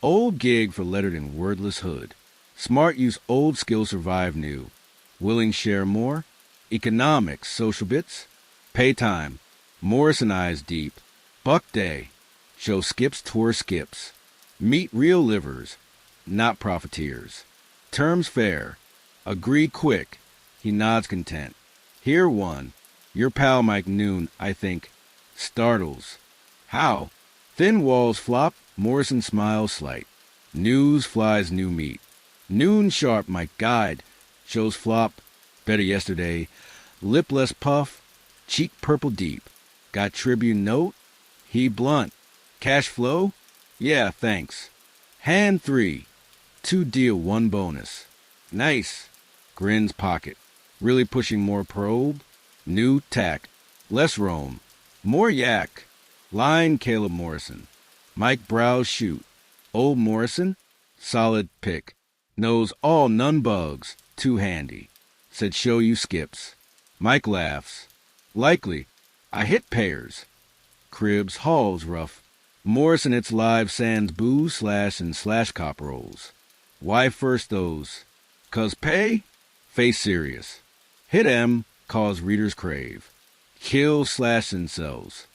Old gig for lettered in wordless hood. Smart use old skill survive new. Willing share more. Economics, social bits. Pay time. Morrison eyes deep. Buck day. Show skips tour skips. Meet real livers, not profiteers. Terms fair. Agree quick. He nods content. Here one. Your pal Mike Noon, I think. Startles. How? Thin walls flop. Morrison smiles slight. News flies new meat. Noon sharp Mike guide. Shows flop. Better yesterday. Lipless puff. Cheek purple deep. Got Tribune note? He blunt. Cash flow? Yeah, thanks. Hand 3. 2 deal, 1 bonus. Nice. Grins pocket. Really pushing more probe? New tack. Less roam. More yak. Line Caleb Morrison. Mike brows shoot. Old Morrison? Solid pick. Knows all none bugs. Too handy. Said show you skips. Mike laughs. Likely. I hit pairs. Cribs, Halls rough. Morrison hits live sans booze slash and slash cop rolls. Why first those? 'Cause pay? Face serious. Hit M, cause readers crave. Kill slash and sells.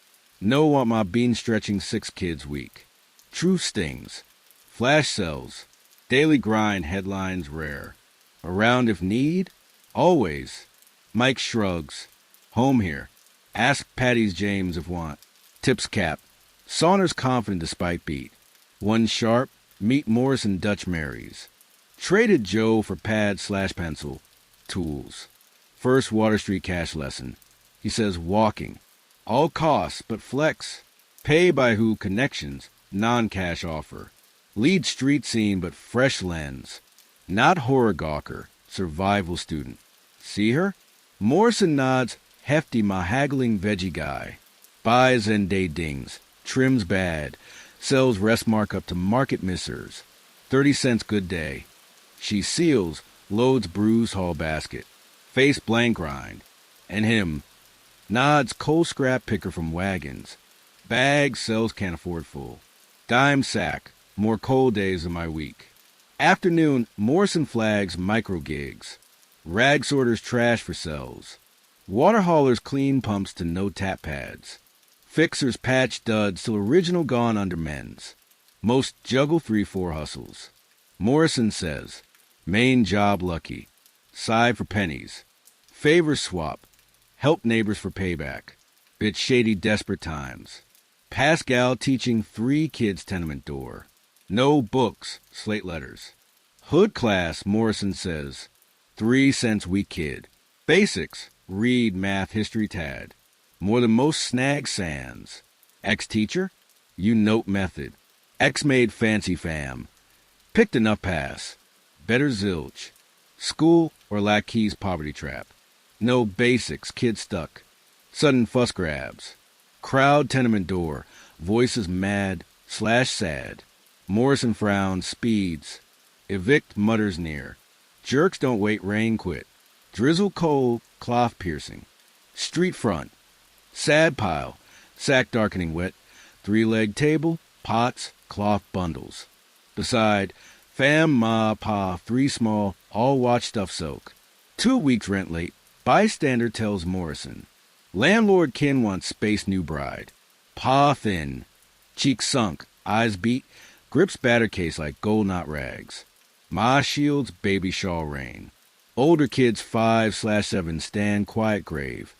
Know want my bean stretching 6 kids week. Truth stings. Flash sells. Daily grind headlines rare. Around if need? Always. Mike shrugs. Home here. Ask Patty's James if want. Tips cap. Saunders confident despite beat. One sharp. Meet Morrison Dutch Marys. Traded Joe for pad slash pencil. Tools. First Water Street cash lesson. He says walking. All costs but flex. Pay by who connections. Non-cash offer. Lead street scene but fresh lens. Not horror gawker. Survival student. See her? Morrison nods. Hefty my haggling veggie guy. Buys and day dings. Trims bad. Sells rest markup to market missers. 30 cents good day. She seals. Loads bruise haul basket. Face blank grind. And him. Nods coal scrap picker from wagons. Bag sells can't afford full. Dime sack. More cold days of my week. Afternoon, Morrison flags micro gigs. Rag sorters trash for sells. Water haulers clean pumps to no tap pads. Fixers patch duds till original gone under men's. Most juggle 3-4 hustles. Morrison says, main job lucky. Sigh for pennies. Favors swap. Help neighbors for payback. Bit shady desperate times. Pascal teaching 3 kids tenement door. No books, slate letters. Hood class, Morrison says. 3 cents week kid. Basics, read, math, history, tad. More than most snag sands. Ex-teacher, you note method. Ex-made fancy fam. Picked enough pass. Better zilch. School or lack keys poverty trap. No basics, kid stuck. Sudden fuss grabs. Crowd tenement door. Voices mad slash sad. Morrison frowns, speeds. Evict mutters near. Jerks don't wait, rain quit. Drizzle cold, cloth piercing. Street front. Sad pile. Sack darkening wet. 3-leg table. Pots. Cloth bundles. Beside, fam, ma, pa, 3 small, all watch stuff soak. 2 weeks rent late. Bystander tells Morrison. Landlord kin wants space new bride. Pa thin. Cheeks sunk. Eyes beat. Grips batter case like gold knot rags. Ma shields baby shawl rain. Older kids 5/7 stand quiet grave.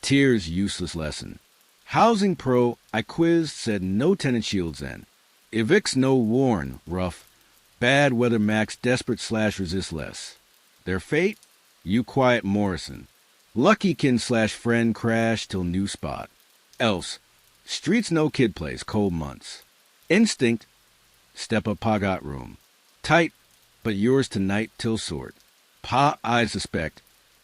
Tears useless lesson. Housing pro I quizzed said no tenant shields then. Evicts no warn rough. Bad weather max desperate slash resist less. Their fate? You quiet Morrison. Lucky kin slash friend crash till new spot. Else. Streets no kid place cold months. Instinct. Step up pa got room. Tight, but yours tonight till sort. Pa I suspect.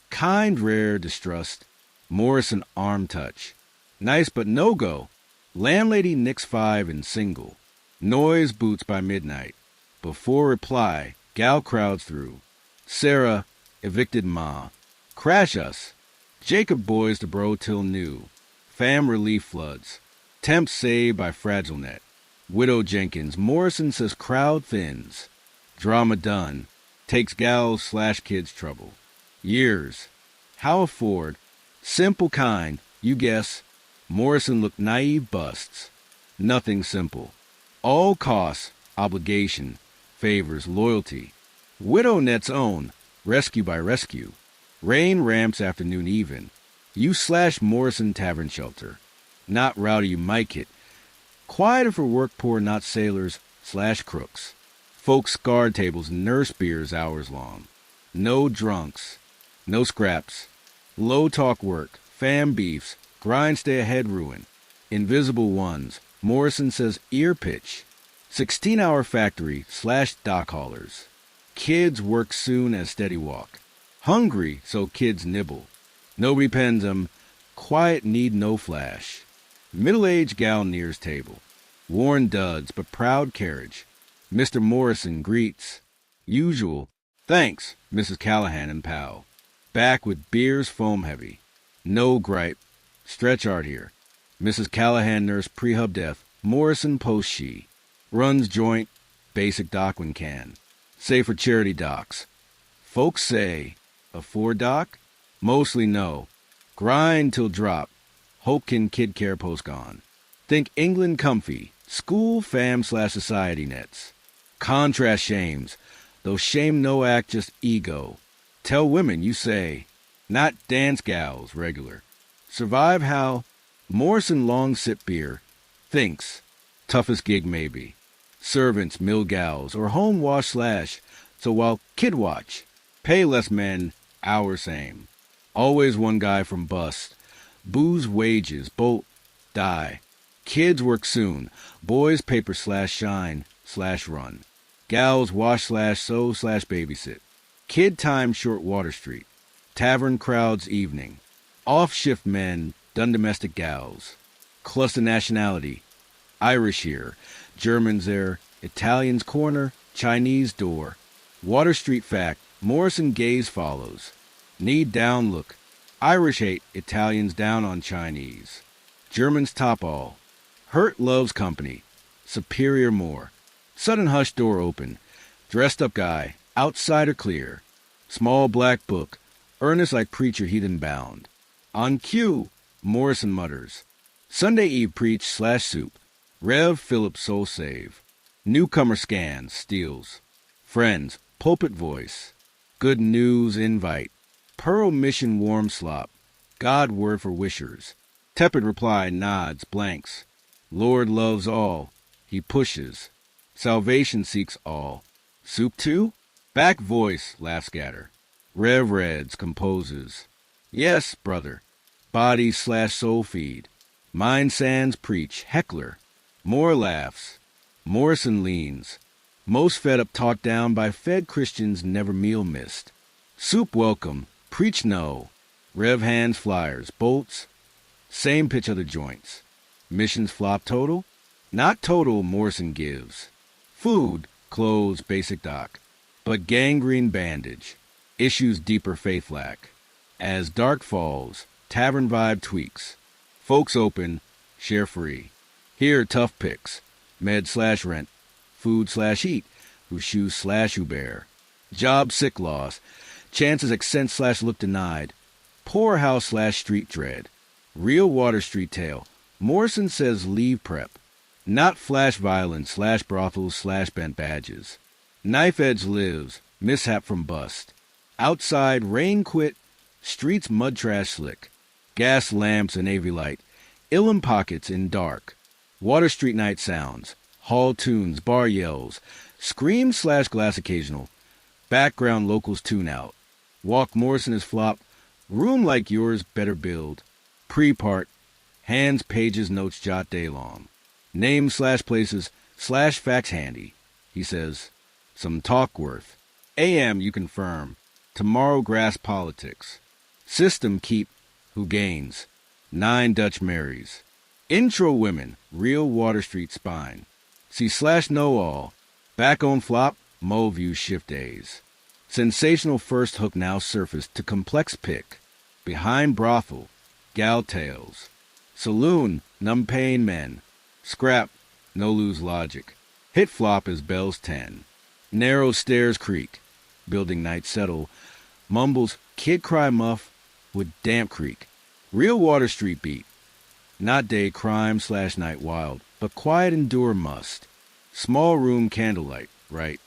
Kind rare distrust. Morrison arm touch. Nice but no go. Landlady nicks 5 and single. Noise boots by midnight. Before reply, gal crowds through. Sarah, evicted ma. Crash us. Jacob boys to bro till new. Fam relief floods. Temp saved by fragile net. Widow Jenkins, Morrison says crowd thins. Drama done. Takes gals slash kids trouble. Years. How afford? Simple kind, you guess. Morrison looked naive busts. Nothing simple. All costs, obligation, favors, loyalty. Widow net's own, rescue by rescue. Rain ramps afternoon even. You slash Morrison tavern shelter. Not rowdy you might hit. Quieter for work poor not sailors slash crooks. Folks guard tables nurse beers hours long. No drunks. No scraps. Low talk work. Fam beefs. Grind stay ahead ruin. Invisible ones. Morrison says ear pitch. 16-hour factory slash dock haulers. Kids work soon as steady walk. Hungry so kids nibble. Nobody pens 'em. Quiet need no flash. Middle-aged gal nears table. Worn duds, but proud carriage. Mr. Morrison greets. Usual. Thanks, Mrs. Callahan and pal. Back with beers foam heavy. No gripe. Stretch art here. Mrs. Callahan nurse pre-hub death. Morrison post she. Runs joint. Basic doc when can. Say for charity docs. Folks say. Afford doc? Mostly no. Grind till drop. Hopekin kid care post gone. Think England comfy. School fam/society nets. Contrast shames. Though shame no act just ego. Tell women you say. Not dance gals regular. Survive how? Morrison long sip beer. Thinks. Toughest gig maybe. Servants, mill gals, or home wash slash. So while kid watch. Pay less men, our same. Always one guy from bust. Booze wages, bolt, die. Kids work soon. Boys paper/shine/run. Gals wash/sew/babysit. Kid time short Water Street. Tavern crowds evening. Off-shift men done domestic gals. Cluster nationality. Irish here. Germans there. Italians corner. Chinese door. Water Street fact. Morrison gaze follows. Need down look. Irish hate. Italians down on Chinese. Germans top all. Hurt loves company. Superior more. Sudden hush door open. Dressed up guy. Outsider clear. Small black book. Earnest like preacher heathen bound. On cue. Morrison mutters. Sunday Eve preach/soup. Rev. Philip soul save. Newcomer scans. Steals. Friends. Pulpit voice. Good news invite. Pearl mission warm slop. God word for wishers. Tepid reply nods, blanks. Lord loves all. He pushes. Salvation seeks all. Soup too? Back voice, laugh scatter. Rev reds, composes. Yes, brother. Body/soul feed. Mind sands preach, heckler. More laughs. Morrison leans. Most fed up talked down by fed Christians never meal missed. Soup welcome, preach no. Rev hands flyers, bolts. Same pitch other joints. Missions flop total? Not total, Morrison gives. Food, clothes, basic doc. But gangrene bandage. Issues deeper faith lack. As dark falls, tavern vibe tweaks. Folks open, share free. Here tough picks. Med/rent. Food/eat. Who shoes/who bear. Job sick loss. Chances accent/look denied. Poorhouse/street dread. Real Water Street tale. Morrison says leave prep. Not flash violence/brothels/bent badges. Knife edge lives. Mishap from bust. Outside rain quit. Streets mud trash slick. Gas lamps and AV light. Illum pockets in dark. Water Street night sounds. Hall tunes, bar yells. Scream/glass occasional. Background locals tune out. Walk Morrison is flop. Room like yours better build. Pre-part. Hands, pages, notes jot day long. Name/places/facts handy. He says. Some talk worth. AM you confirm. Tomorrow grass politics. System keep. Who gains? 9 Dutch Marys. Intro women. Real Water Street spine. See/know all. Back on flop. Mo view shift days. Sensational first hook now surfaced to complex pick. Behind brothel. Gal tales. Saloon. Numb pain men. Scrap. No lose logic. Hit flop is bells 10. Narrow stairs creak. Building night settle. Mumbles kid cry muff with damp creek. Real Water Street beat. Not day crime/night wild, but quiet endure must. Small room candlelight, right.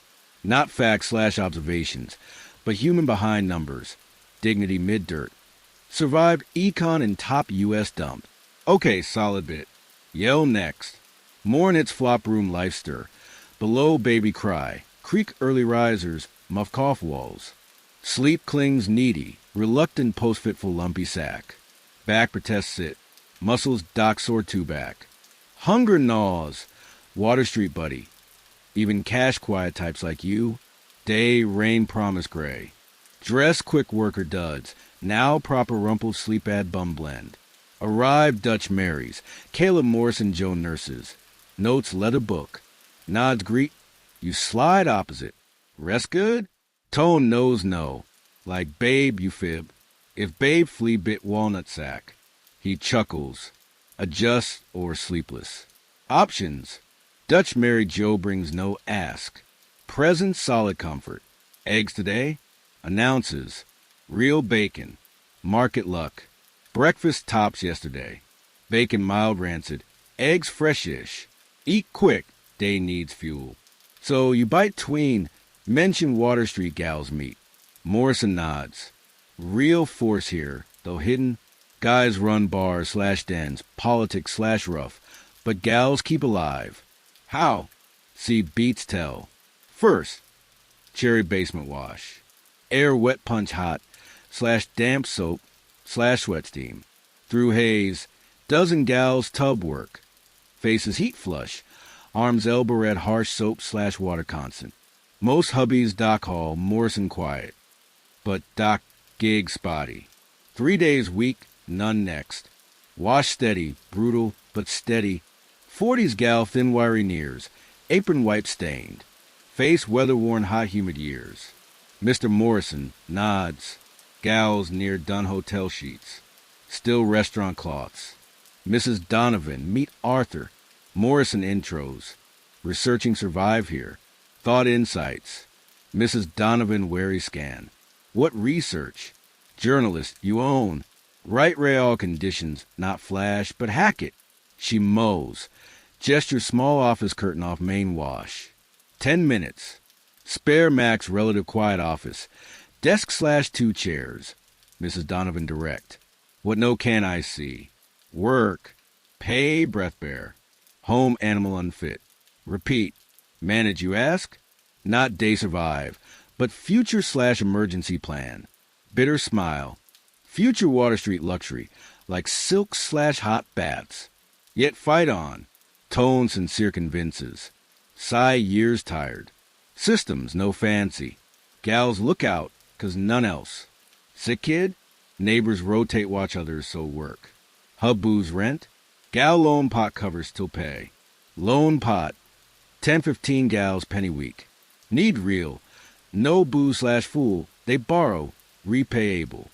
Not facts/observations, but human behind numbers. Dignity mid-dirt. Survived econ in top U.S. dump. Okay, solid bit. Yell next. More in its flop room life stir. Below baby cry. Creak early risers, muff cough walls. Sleep clings needy, reluctant post-fitful lumpy sack. Back protest sit. Muscles dock sore two back. Hunger gnaws. Water Street buddy. Even cash quiet types like you. Day rain promise gray. Dress quick worker duds. Now proper rumpled sleep ad bum blend. Arrived Dutch Marys. Caleb Morrison Joe nurses. Notes leather book. Nods greet. You slide opposite. Rest good? Tone knows no. Like babe, you fib. If babe flea bit walnut sack. He chuckles. Adjust or sleepless. Options. Dutch Mary Joe brings no ask. Present solid comfort. Eggs today? Announces. Real bacon. Market luck. Breakfast tops yesterday. Bacon mild rancid. Eggs fresh-ish. Eat quick. Day needs fuel. So you bite tween. Mention Water Street gals meet. Morrison nods. Real force here, though hidden. Guys run bars / dens, politics / rough. But gals keep alive. How? See beats tell. First, cherry basement wash. Air wet punch hot / damp soap / sweat steam. Through haze, dozen gals tub work. Faces heat flush. Arms elbow red harsh soap / water constant. Most hubbies Doc Hall, Morrison quiet. But Doc gig spotty. 3 days week, none next. Wash steady, brutal, but steady. 40s gal thin wiry nears. Apron wipe stained. Face weather-worn hot humid years. Mr. Morrison nods. Gals near done hotel sheets. Still restaurant cloths. Mrs. Donovan, meet Arthur. Morrison intros. Researching survive here. Thought insights. Mrs. Donovan wary scan. What research? Journalist, you own. Right ray all conditions, not flash, but hack it. She mows. Gesture small office curtain off main wash. 10 minutes. Spare max relative quiet office. Desk / 2 chairs. Mrs. Donovan direct. What no can I see? Work. Pay breath bear. Home animal unfit. Repeat. Manage you ask? Not day survive, but future / emergency plan. Bitter smile. Future Water Street luxury, like silk / hot baths. Yet fight on. Tone sincere convinces. Sigh years tired. Systems no fancy. Gals look out, 'cause none else. Sick kid? Neighbors rotate watch others so work. Hub booze rent? Gal loan pot covers till pay. Loan pot. 10-15 gals penny week. Need real. No booze / fool. They borrow. Repay able.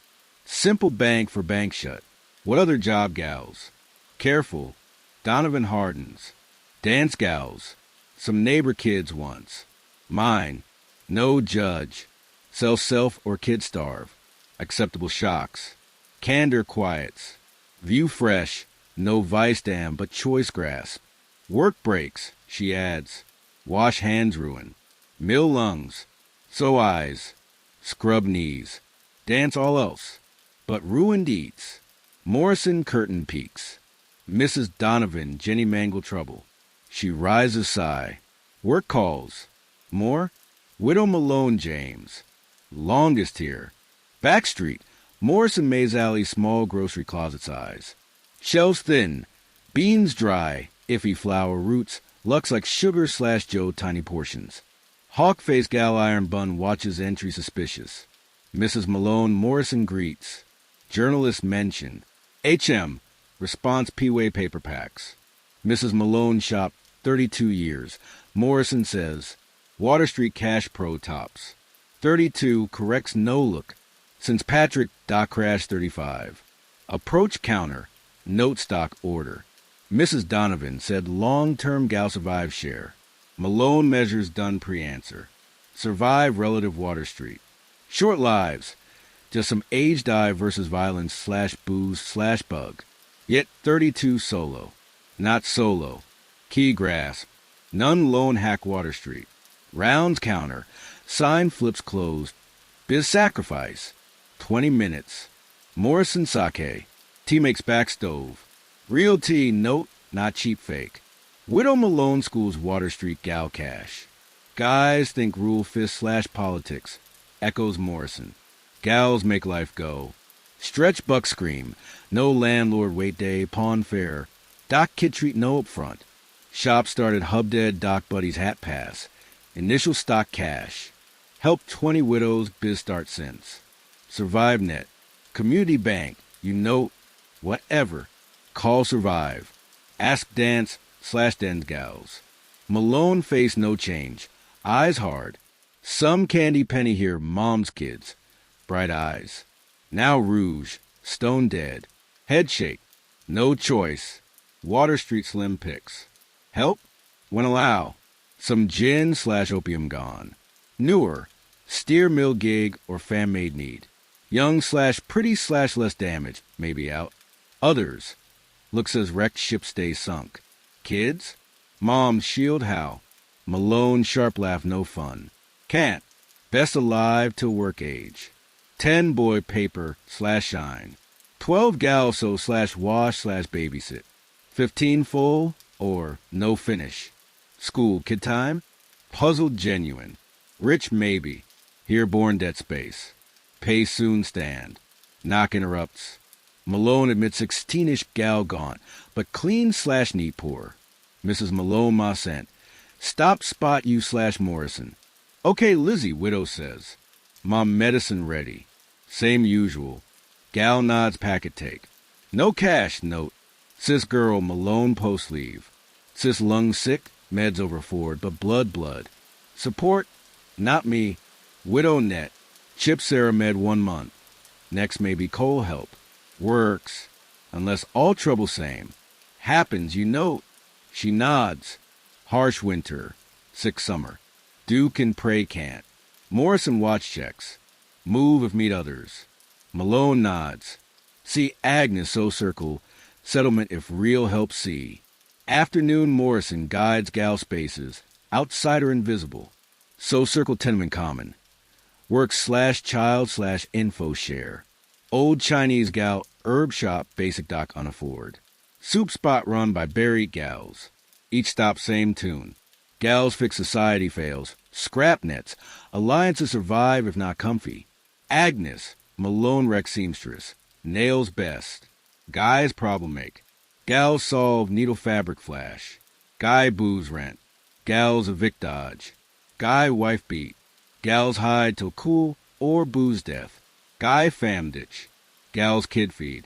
Simple bank for bank shut. What other job gals? Careful. Donovan hardens. Dance gals. Some neighbor kids once. Mine. No judge. Sell self or kid starve. Acceptable shocks. Candor quiets. View fresh. No vice dam but choice grasp. Work breaks, she adds. Wash hands ruin. Mill lungs. So eyes. Scrub knees. Dance all else. But ruined eats. Morrison curtain peaks. Mrs. Donovan, Jenny mangle trouble. She rises sigh. Work calls. More? Widow Malone James. Longest here. Backstreet. Morrison Mays Alley small grocery closet size. Shelves thin. Beans dry. Iffy flour roots. Looks like sugar / Joe tiny portions. Hawk-faced gal iron bun watches entry suspicious. Mrs. Malone Morrison greets. Journalist mention. HM. Response P-Way paper packs. Mrs. Malone shop 32 years. Morrison says. Water Street Cash Pro tops. 32 corrects no look. Since Patrick Doc Crash 35. Approach counter. Note stock order. Mrs. Donovan said long-term gal survive share. Malone measures done pre-answer. Survive relative Water Street. Short lives. Just some age dive versus violence / booze / bug. Yet 32 solo. Not solo. Key grasp. None lone hack Water Street. Rounds counter. Sign flips closed. Biz sacrifice. 20 minutes. Morrison sake. Tea makes back stove. Real tea, note, not cheap fake. Widow Malone schools Water Street gal cash. Guys think rule fist / politics. Echoes Morrison. Gals make life go. Stretch buck scream. No landlord wait day, pawn fair. Doc kid treat no upfront. Shop started hub dead Doc Buddy's hat pass. Initial stock cash. Help 20 widows biz start since. Survive net. Community bank. You note. Whatever. Call survive. Ask dance. slashed end gals. Malone face no change, eyes hard. Some candy penny here, mom's kids. Bright eyes. Now rouge, stone dead. Head shake, no choice. Water Street slim picks. Help? When allow. Some gin/opium gone. Newer, steer mill gig or fan-made need. Young/pretty/less damage, maybe out. Others, looks as wrecked ship stays sunk. Kids? Mom's shield how? Malone sharp laugh no fun. Can't. Best alive till work age. 10 boy paper/shine. 12 gal so/wash/babysit. 15 full or no finish. School kid time? Puzzled genuine. Rich maybe. Here born debt space. Pay soon stand. Knock interrupts. Malone admits 16-ish gal gaunt, but clean/neat poor. Mrs. Malone ma sent. Stop spot you/Morrison. Okay, Lizzie, widow says. Mom medicine ready. Same usual. Gal nods packet take. No cash, note. Sis girl Malone post leave. Sis lung sick, meds over Ford, but blood. Support? Not me. Widow net. Chip Sarah med 1 month. Next maybe coal help. Works. Unless all trouble same. Happens, you know. She nods. Harsh winter. Sick summer. Duke and pray can't. Morrison watch checks. Move if meet others. Malone nods. See Agnes so circle. Settlement if real help see. Afternoon Morrison guides gal spaces. Outsider invisible. So circle tenement common. Work/child/info share. Old Chinese gal herb shop basic doc unafford. Soup spot run by buried gals. Each stop same tune. Gals fix society fails. Scrap nets. Alliances survive if not comfy. Agnes, Malone wreck seamstress. Nails best. Guys problem make. Gals solve needle fabric flash. Guy booze rent. Gals evict dodge. Guy wife beat. Gals hide till cool or booze death. Guy fam ditch. Gals kid feed.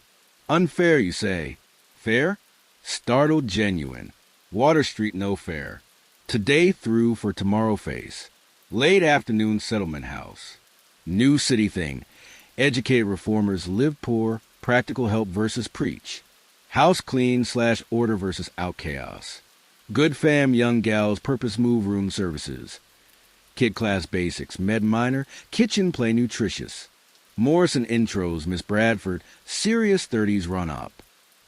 Unfair, you say. Fair? Startled genuine. Water Street no fair. Today through for tomorrow face. Late afternoon settlement house. New city thing. Educated reformers live poor. Practical help versus preach. House clean/order versus out chaos. Good fam young gals purpose move room services. Kid class basics, med minor, kitchen play nutritious. Morrison intros, Miss Bradford, serious 30s run up.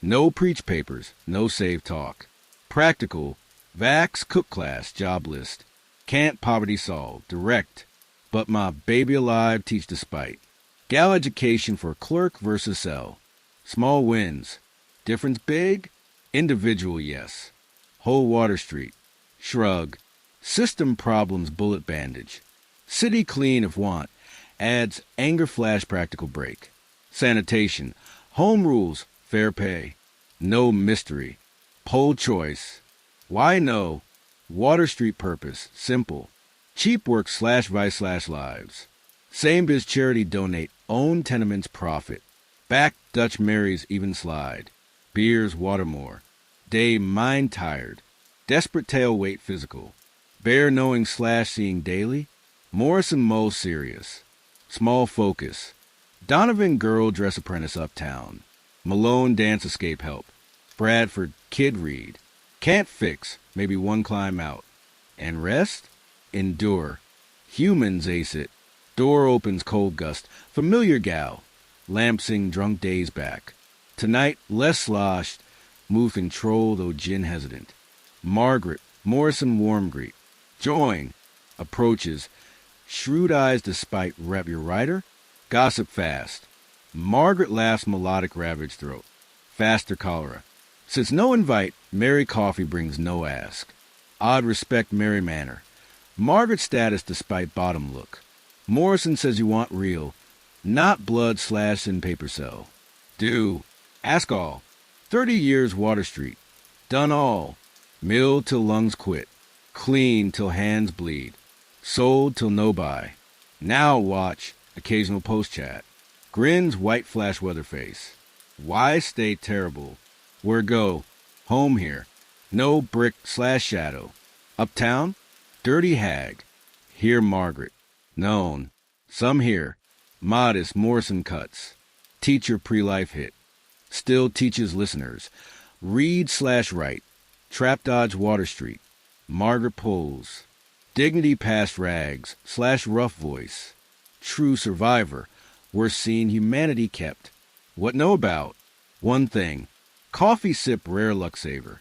No preach papers, no save talk. Practical, vax cook class, job list. Can't poverty solve, direct. But my baby alive teach despite. Gal education for clerk versus L. Small wins. Difference big? Individual yes. Whole Water Street. Shrug. System problems bullet bandage. City clean if want. Adds anger flash practical break. Sanitation. Home rules. Fair pay. No mystery. Poll choice. Why no? Water Street purpose. Simple. Cheap work/vice/lives. Same biz charity donate. Own tenements profit. Back Dutch Marys even slide. Beers Watermore. Day mind tired. Desperate tail weight physical. Bear knowing/seeing daily. Morrison Mo serious. Small focus. Donovan girl dress apprentice uptown. Malone dance escape help. Bradford kid read. Can't fix, maybe one climb out. And rest? Endure. Humans ace it. Door opens cold gust. Familiar gal. Lamp sing drunk days back. Tonight less sloshed. Move control though gin hesitant. Margaret, Morrison warm greet. Join. Approaches. Shrewd eyes despite rep your rider. Gossip fast. Margaret laughs melodic ravaged throat. Faster cholera. Since no invite, Mary coffee brings no ask. Odd respect merry manner. Margaret status despite bottom look. Morrison says you want real. Not blood/in paper cell. Do. Ask all. 30 years Water Street. Done all. Mill till lungs quit. Clean till hands bleed. Sold till no buy. Now watch. Occasional post chat. Grins white flash weather face. Why stay terrible? Where go? Home here. No brick/shadow. Uptown, dirty hag. Here Margaret. Known. Some here. Modest Morrison cuts. Teacher pre-life hit. Still teaches listeners. Read/write. Trap dodge Water Street. Margaret pulls. Dignity past rags/rough voice. True survivor. Worst seen humanity kept. What know about? One thing. Coffee sip rare luck saver.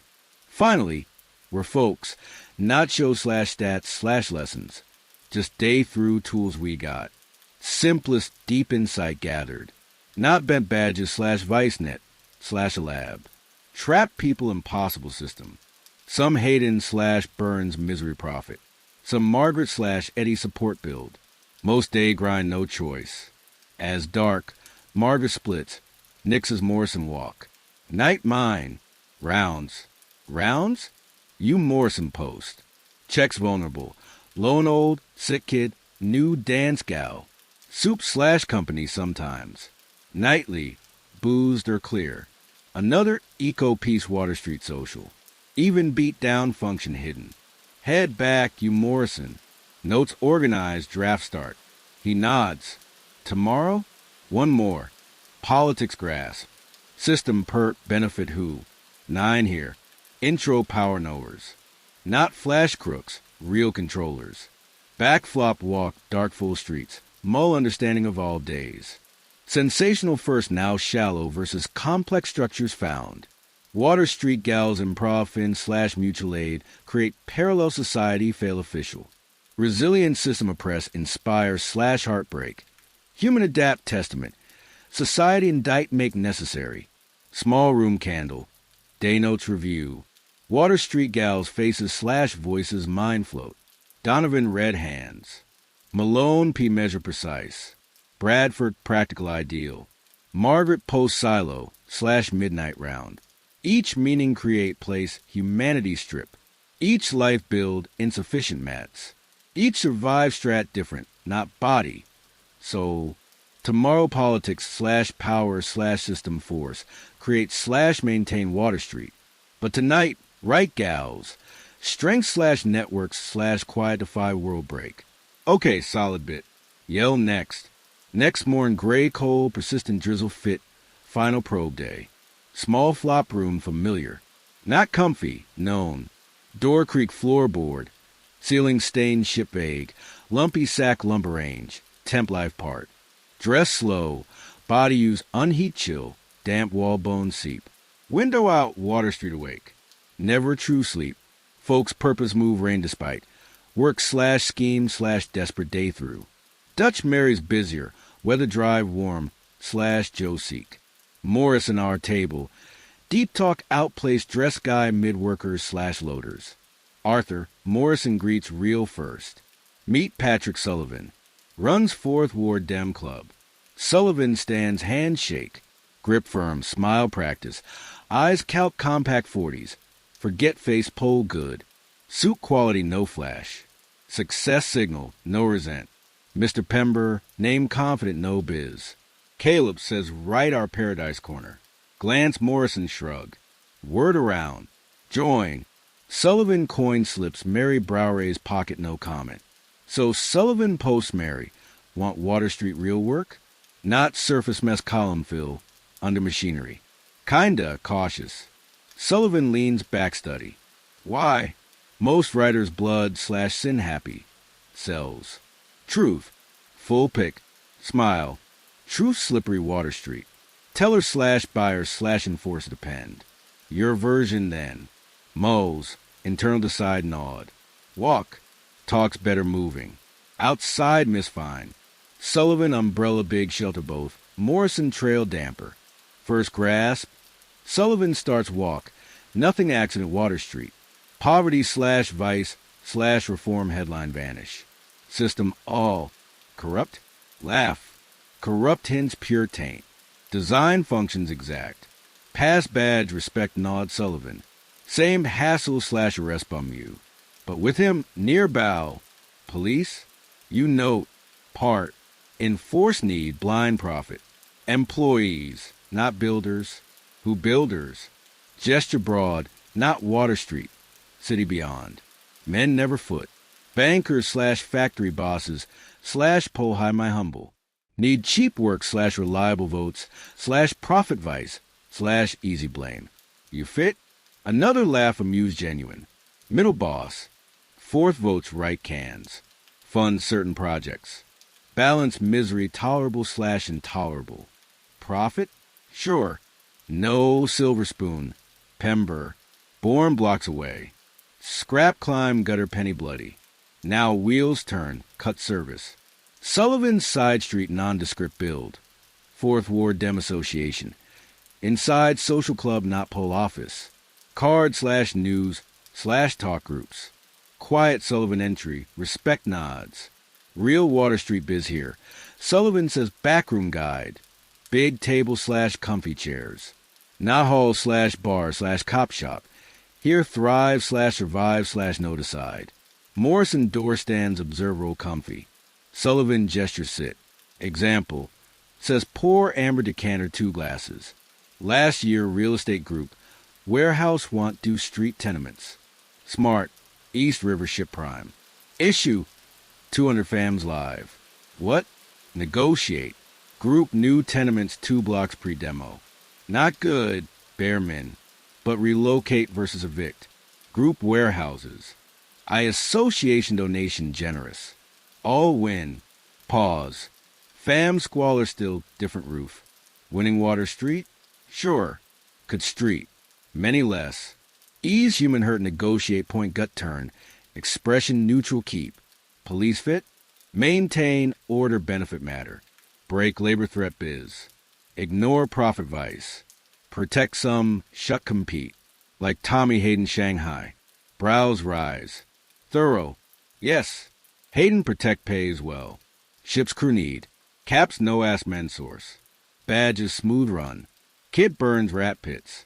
Finally, we're folks. Not show/stats/lessons. Just day through tools we got. Simplest deep insight gathered. Not bent badges/vice net/a lab. Trap people impossible system. Some Haden/Burns misery profit. Some Margaret/Eddie support build. Most day grind no choice. As dark, Margaret splits. Nix's Morrison walk. Night mine. Rounds. Rounds? You Morrison post. Checks vulnerable. Lone old, sick kid, new dance gal. Soup/company sometimes. Nightly, boozed or clear. Another eco-piece Water Street social. Even beat down function hidden. Head back, you Morrison. Notes organized, draft start. He nods. Tomorrow? One more. Politics grasp. System pert benefit who. 9 here. Intro power knowers. Not flash crooks, real controllers. Backflop walk, dark full streets. Mull understanding of all days. Sensational first, now shallow versus complex structures found. Water Street gals improv fin/mutual aid create parallel society fail official. Resilient system oppress inspire/heartbreak. Human adapt testament. Society indict make necessary. Small room candle. Day notes review. Water Street gals faces/voices mind float. Donovan red hands. Malone p measure precise. Bradford practical ideal. Margaret post silo/midnight round. Each meaning create place humanity strip. Each life build insufficient mats. Each survive strat different, not body. So tomorrow politics/power/system force create/maintain Water Street. But tonight, right gals, strength/networks/quiet-defy world break. Okay, solid bit. Yell next. Next morn gray coal, persistent drizzle fit. Final probe day. Small flop room familiar. Not comfy, known. Door creak floorboard. Ceiling stained ship vague. Lumpy sack lumber range. Temp life part. Dress slow. Body use unheat chill. Damp wall bone seep. Window out Water Street awake. Never true sleep. Folks purpose move rain despite. Work/scheme/desperate day through. Dutch Mary's busier. Weather drive warm/Joe seek. Morris and our table. Deep talk outplace dress guy mid-workers/loaders. Arthur, Morrison greets real first. Meet Patrick Sullivan. Runs 4th Ward Dem Club. Sullivan stands handshake. Grip firm, smile practice. Eyes calc compact 40s. Forget face pole good. Suit quality no flash. Success signal, no resent. Mr. Pember, name confident no biz. Caleb says right our paradise corner. Glance Morrison shrug. Word around. Join. Sullivan coin slips Mary Browray's pocket no comment. So Sullivan posts Mary. Want Water Street real work? Not surface mess column fill. Under machinery. Kinda cautious. Sullivan leans back study. Why? Most writers blood/sin happy. Sells. Truth. Full pick. Smile. Truth slippery Water Street. Teller/buyer/enforce depend. Your version then. Moles. Internal decide nod. Walk. Talks better moving. Outside misfine. Sullivan umbrella big shelter both. Morrison trail damper. First grasp. Sullivan starts walk. Nothing accident Water Street. Poverty/vice/reform headline vanish. System all. Corrupt? Laugh. Corrupt hints pure taint. Design functions exact. Pass badge respect nod Sullivan. Same hassle/arrest bum you. But with him near bow. Police? You note. Part. Enforce need blind profit. Employees, not builders. Who builders? Gesture broad. Not Water Street, City Beyond. Men never foot. Bankers slash factory bosses slash pull high my humble. Need cheap work slash reliable votes slash profit vice slash easy blame. You fit? Another laugh amuse genuine. Middle boss. Fourth votes right cans. Fund certain projects. Balance misery tolerable slash intolerable. Profit? Sure. No silver spoon. Pember. Born blocks away. Scrap climb gutter penny bloody. Now wheels turn. Cut service. Sullivan's side street nondescript build. Fourth Ward Dem Association. Inside social club not poll office. Card slash news slash talk groups. Quiet Sullivan entry. Respect nods. Real Water Street biz here. Sullivan says backroom guide. Big table slash comfy chairs. Not hall slash bar slash cop shop. Here thrive slash survive slash no decide. Morrison door stands observe roll comfy. Sullivan gesture sit. Example. Says pour amber decanter 2 glasses. Last year real estate group. Warehouse want do street tenements. Smart. East River ship prime. Issue. 200 fams live. What? Negotiate. Group new tenements 2 blocks pre-demo. Not good. Bare min. But relocate versus evict. Group warehouses. I association donation generous. All win. Pause. Fam squalor still different roof. Winning Water Street? Sure. Could street. Many less. Ease human hurt negotiate point gut turn. Expression neutral keep. Police fit? Maintain order benefit matter. Break labor threat biz. Ignore profit vice. Protect some, shut compete. Like Tommy Haden Shanghai. Brows rise. Thorough. Yes. Haden protect pays well. Ship's crew need. Caps no ass men source. Badges smooth run. Kid burns rat pits.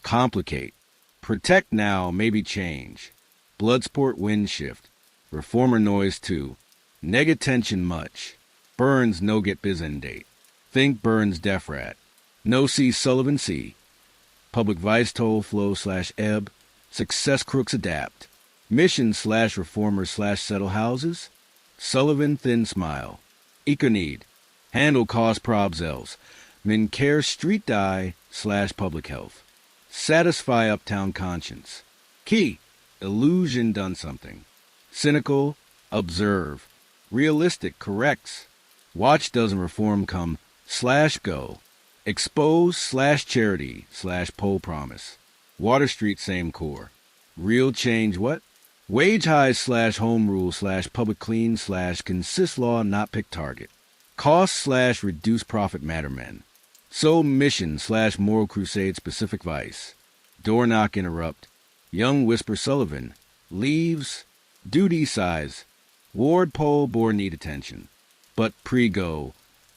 Complicate. Protect now, maybe change. Bloodsport wind shift. Reformer noise too. Neg attention much. Burns no get biz end date. Think Burns def rat. No see Sullivan see. Public vice toll flow slash ebb. Success crooks adapt. Mission slash reformer slash settle houses. Sullivan thin smile. Eco need. Handle cost probs else. Min care street die slash public health. Satisfy uptown conscience. Key. Illusion done something. Cynical. Observe. Realistic corrects. Watch doesn't reform come slash go. Expose slash charity slash poll promise. Water Street same core. Real change what? Wage highs slash home rule slash public clean slash consist law not pick target. Cost slash reduce profit matter men. So mission slash moral crusade specific vice. Door knock interrupt. Young whisper Sullivan. Leaves. Duty size. Ward poll bore need attention. But pre-go.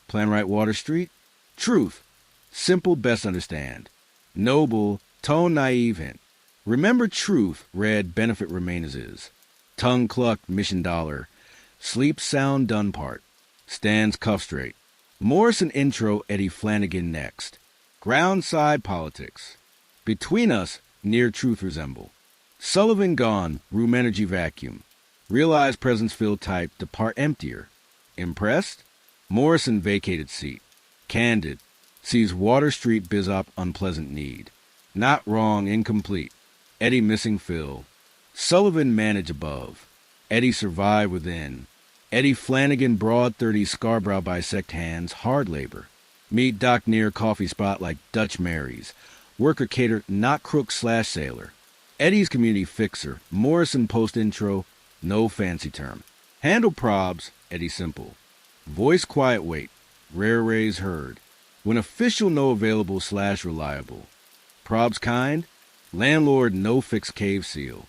Plan right Water Street? Truth. Simple best understand. Noble. Tone naive hint. Remember truth, read benefit remain as is. Tongue clucked mission dollar. Sleep sound done part. Stands cuff straight. Morrison intro Eddie Flanagan next. Ground side politics. Between us, near truth resemble. Sullivan gone, room energy vacuum. Realize presence filled type, depart emptier. Impressed? Morrison vacated seat. Candid. Sees Water Street bizop unpleasant need. Not wrong, incomplete. Eddie missing fill. Sullivan manage above. Eddie survive within. Eddie Flanagan broad 30 Scarborough bisect hands, hard labor. Meet Doc near coffee spot like Dutch Mary's. Worker cater not crook slash sailor. Eddie's community fixer. Morrison post intro, no fancy term. Handle probs, Eddie simple. Voice quiet wait, rare raise heard. When official no available slash reliable. Probs kind, landlord no fixed cave seal.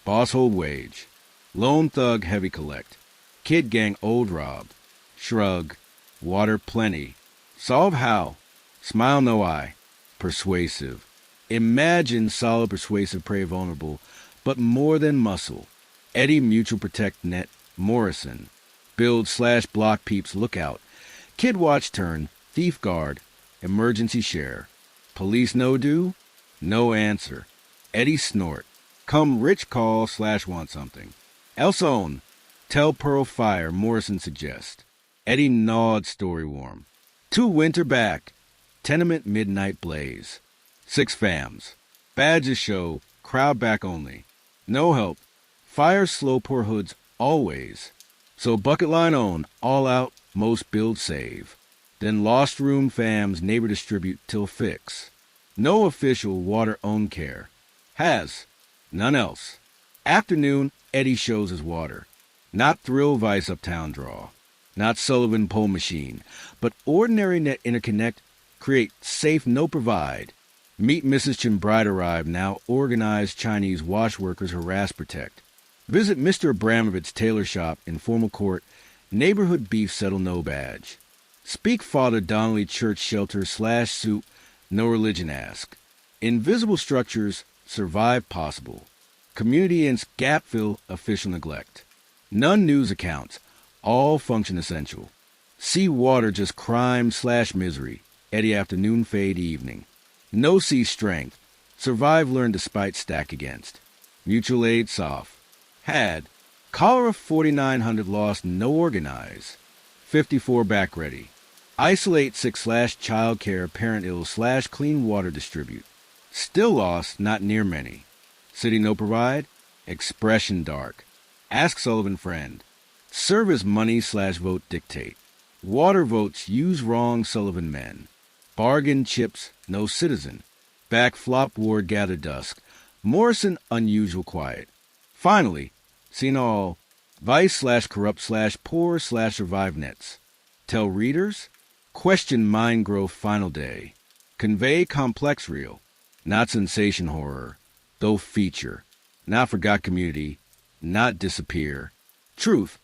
Boss hold wage. Lone thug heavy collect. Kid gang old rob. Shrug. Water plenty. Solve how? Smile no eye. Persuasive. Imagine solid persuasive prey vulnerable, but more than muscle. Eddie mutual protect net. Morrison. Build slash block peeps lookout. Kid watch turn. Thief guard. Emergency share. Police no do? No answer. Eddie snort. Come rich call / want something. Elson. Tell Pearl fire, Morrison suggest. Eddie gnawed story warm. 2 winter back. Tenement midnight blaze. 6 fams. Badges show, crowd back only. No help. Fire slow poor hoods always. So bucket line on, all out, most build save. Then lost room fams neighbor distribute till fix. No official water own care. Has. None else. Afternoon, Eddie shows his water. Not thrill vice uptown draw. Not Sullivan pole machine. But ordinary net interconnect, create safe no provide. Meet Mrs. Chimbride arrive, now organized Chinese wash workers harass protect. Visit Mr. Abramovitz tailor shop, informal court, neighborhood beef settle no badge. Speak Father Donnelly church shelter / soup, no religion ask. Invisible structures, survive possible. Community ends gap fill official neglect. None news accounts, all function essential. Sea water just crime / misery, Eddie afternoon fade evening. No sea strength, survive learn despite stack against. Mutual aid soft. Had. Cholera 4900 lost no organize. 54 back ready. Isolate 6 / child care parent ill / clean water distribute. Still lost not near many. City no provide. Expression dark. Ask Sullivan friend. Service money / vote dictate. Water votes use wrong Sullivan men. Bargain chips, no citizen. Back flop ward gather dusk. Morrison unusual quiet. Finally, seen all. Vice / corrupt / poor / survive nets. Tell readers. Question mind growth final day. Convey complex real. Not sensation horror. Though feature. Not forgot community. Not disappear. Truth.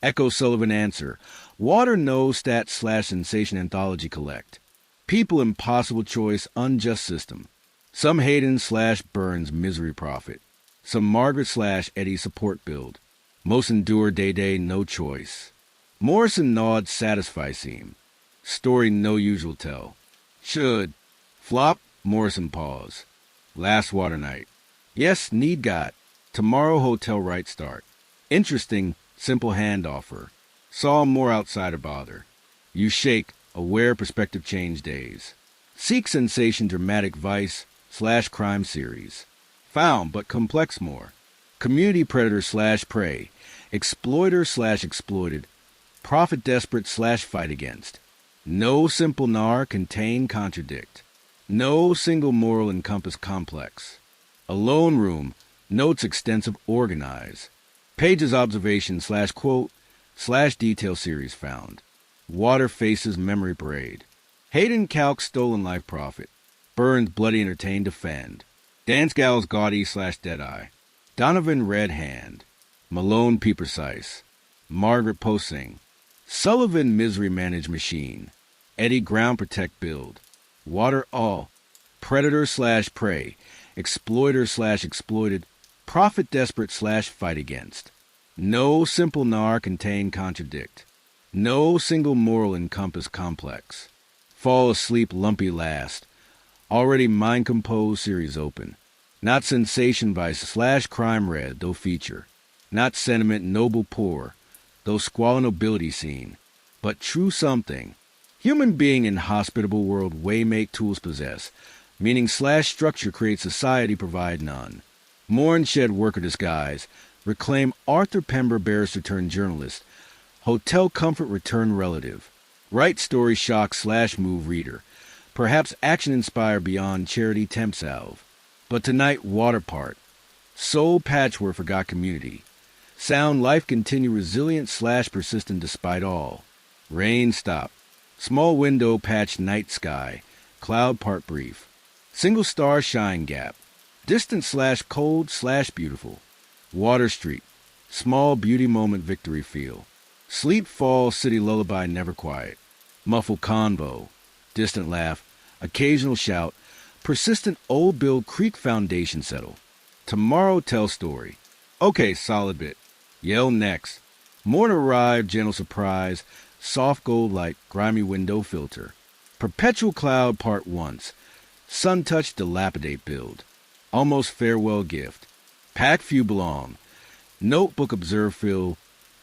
Echo Sullivan answer. Water no stat / sensation anthology collect. People impossible choice unjust system. Some Haden / Burns misery profit. Some Margaret / Eddie support build. Most endure day no choice. Morrison gnawed satisfy seem. Story no usual tell. Should. Flop, Morrison pause. Last water night. Yes, need got. Tomorrow hotel right start. Interesting, simple hand offer. Saw more outsider bother. You shake, aware perspective change days. Seek sensation dramatic vice / crime series. Found but complex more. Community predator / prey. Exploiter / exploited. Profit desperate / fight against. No simple nar contain contradict. No single moral encompass complex. Alone room, notes extensive organize. Pages observation / quote / detail series found. Water faces memory parade. Haden calc stolen life profit. Burns bloody entertain defend. Dance gals gaudy / deadeye. Donovan red hand. Malone be precise. Margaret posting. Sullivan misery manage machine. Eddie ground protect build. Water all. Predator / prey. Exploiter / exploited. Profit desperate / fight against. No simple nar contain contradict. No single moral encompass complex. Fall asleep lumpy last. Already mind composed series open. Not sensation vice / crime red, though feature. Not sentiment noble poor, though squalor nobility seen. But true something. Human being in hospitable world way make tools possess. Meaning / structure create society provide none. Mourn shed worker disguise. Reclaim Arthur Pember barrister turned journalist. Hotel comfort return relative. Write story shock / move reader. Perhaps action inspire beyond charity temp salve. But tonight water part. Soul patchwork forgot community. Sound life continue resilient / persistent despite all. Rain stop. Small window patch night sky. Cloud part brief. Single star shine gap. Distant / cold / beautiful. Water street. Small beauty moment victory feel. Sleep fall city lullaby never quiet. Muffled convo. Distant laugh. Occasional shout. Persistent old build creek foundation settle. Tomorrow tell story. Okay, solid bit. Yell next. Morn arrive, gentle surprise. Soft gold light, grimy window filter. Perpetual cloud part once. Sun touch dilapidate build. Almost farewell gift. Pack few belong. Notebook observe fill,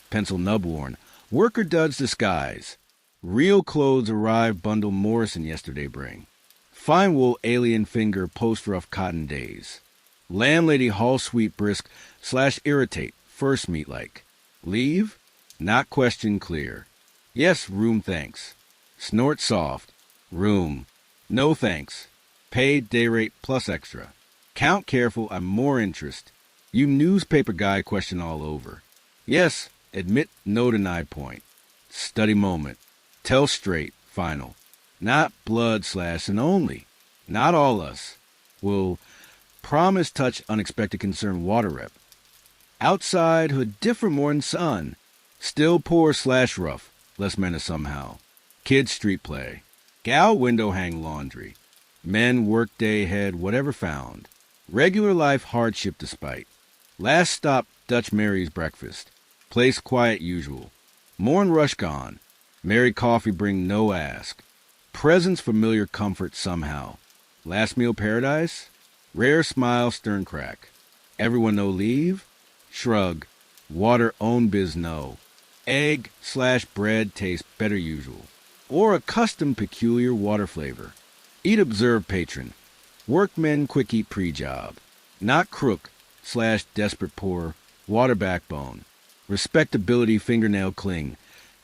pencil nub worn. Worker duds disguise. Real clothes arrive bundle Morrison yesterday bring. Fine wool alien finger post rough cotton days. Landlady hall sweet brisk / irritate first meet like. Leave? Not question clear. Yes, room thanks. Snort soft. Room. No thanks. Paid day rate plus extra. Count careful, I'm more interest. You newspaper guy question all over. Yes, admit no denied point. Study moment. Tell straight, final. Not blood / and only. Not all us. Will promise touch unexpected concern water rep. Outside hood differ more'n sun. Still poor / rough. Less menace somehow. Kids street play. Gal window hang laundry. Men work day head whatever found. Regular life hardship despite. Last stop Dutch Mary's breakfast. Place quiet usual. Morn rush gone. Mary coffee bring no ask. Presence familiar comfort somehow. Last meal paradise? Rare smile stern crack. Everyone no leave? Shrug. Water own biz no. Egg / bread taste better usual. Or a custom peculiar water flavor. Eat observe patron. Workmen quick eat pre-job. Not crook / desperate poor. Water backbone. Respectability fingernail cling.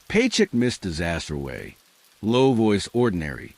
Paycheck miss disaster way. Low voice ordinary.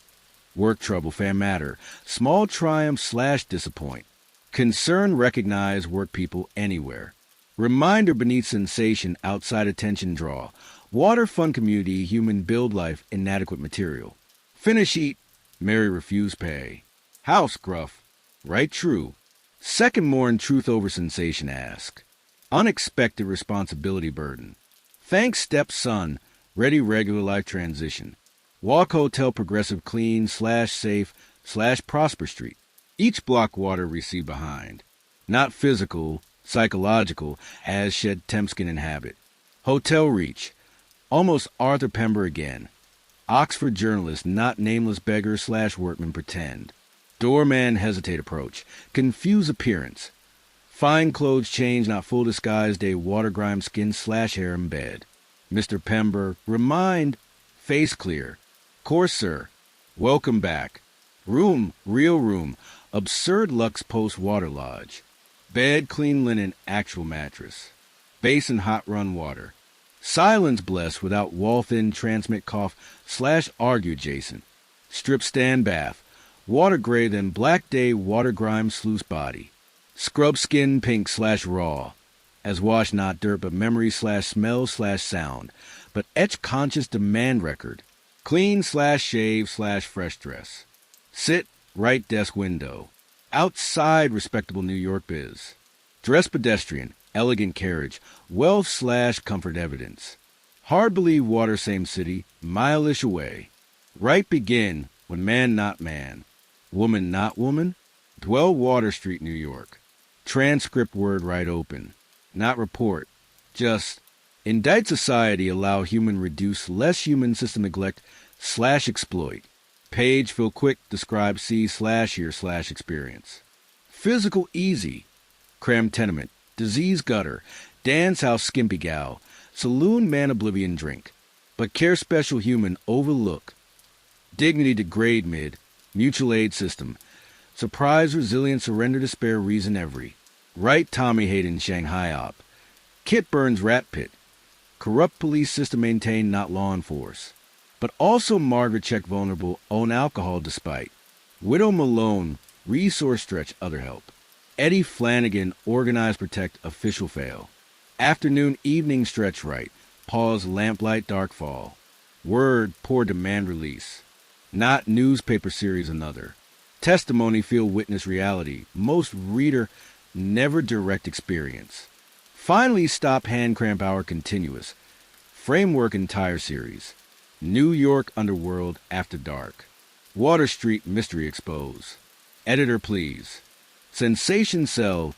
Work trouble fan matter. Small triumph / disappoint. Concern recognize work people anywhere. Reminder beneath sensation outside attention draw. Water fun community human build life inadequate material. Finish eat. Mary refuse pay. House gruff. Right true. Second morn truth over sensation ask. Unexpected responsibility burden. Thanks stepson. Ready regular life transition. Walk hotel progressive clean / safe / prosper street. Each block water receive behind. Not physical, psychological, as shed Tempskin inhabit. Hotel reach. Almost Arthur Pember again. Oxford journalist, not nameless beggar / workman pretend. Doorman hesitate approach. Confuse appearance. Fine clothes change, not full disguise, day water grime skin / hair in bed. Mr. Pember, remind, face clear. Course, sir. Welcome back. Room, real room. Absurd Lux Post Water Lodge. Bed, clean linen, actual mattress. Basin, hot run water. Silence blessed without wall-thin transmit cough / argue Jason. Strip stand bath. Water gray then black day water grime sluice body. Scrub skin pink / raw. As wash not dirt but memory / smell / sound. But etch conscious demand record. Clean / shave / fresh dress. Sit, right desk window. Outside respectable New York biz. Dress pedestrian, elegant carriage, wealth / comfort evidence. Hard believe water same city, mile-ish away. Right begin when man not man. Woman not woman. Dwell Water Street, New York. Transcript word right open. Not report. Just indict society allow human reduce less human system neglect / exploit. Page fill quick describe see / hear / experience. Physical easy. Cram tenement. Disease gutter. Dance house skimpy gal. Saloon man oblivion drink. But care special human overlook. Dignity degrade mid. Mutual aid system. Surprise resilient surrender despair reason every. Right Tommy Haden Shanghai op. Kit Burns rat pit. Corrupt police system maintained not law enforce. But also Margaret check vulnerable own alcohol despite. Widow Malone resource stretch other help. Eddie Flanagan organize protect official fail. Afternoon evening stretch right. Pause lamplight dark fall. Word poor demand release. Not newspaper series another. Testimony feel witness reality. Most reader never direct experience. Finally stop hand cramp hour continuous. Framework entire series. New York underworld after dark. Water Street mystery expose. Editor please. Sensation cell.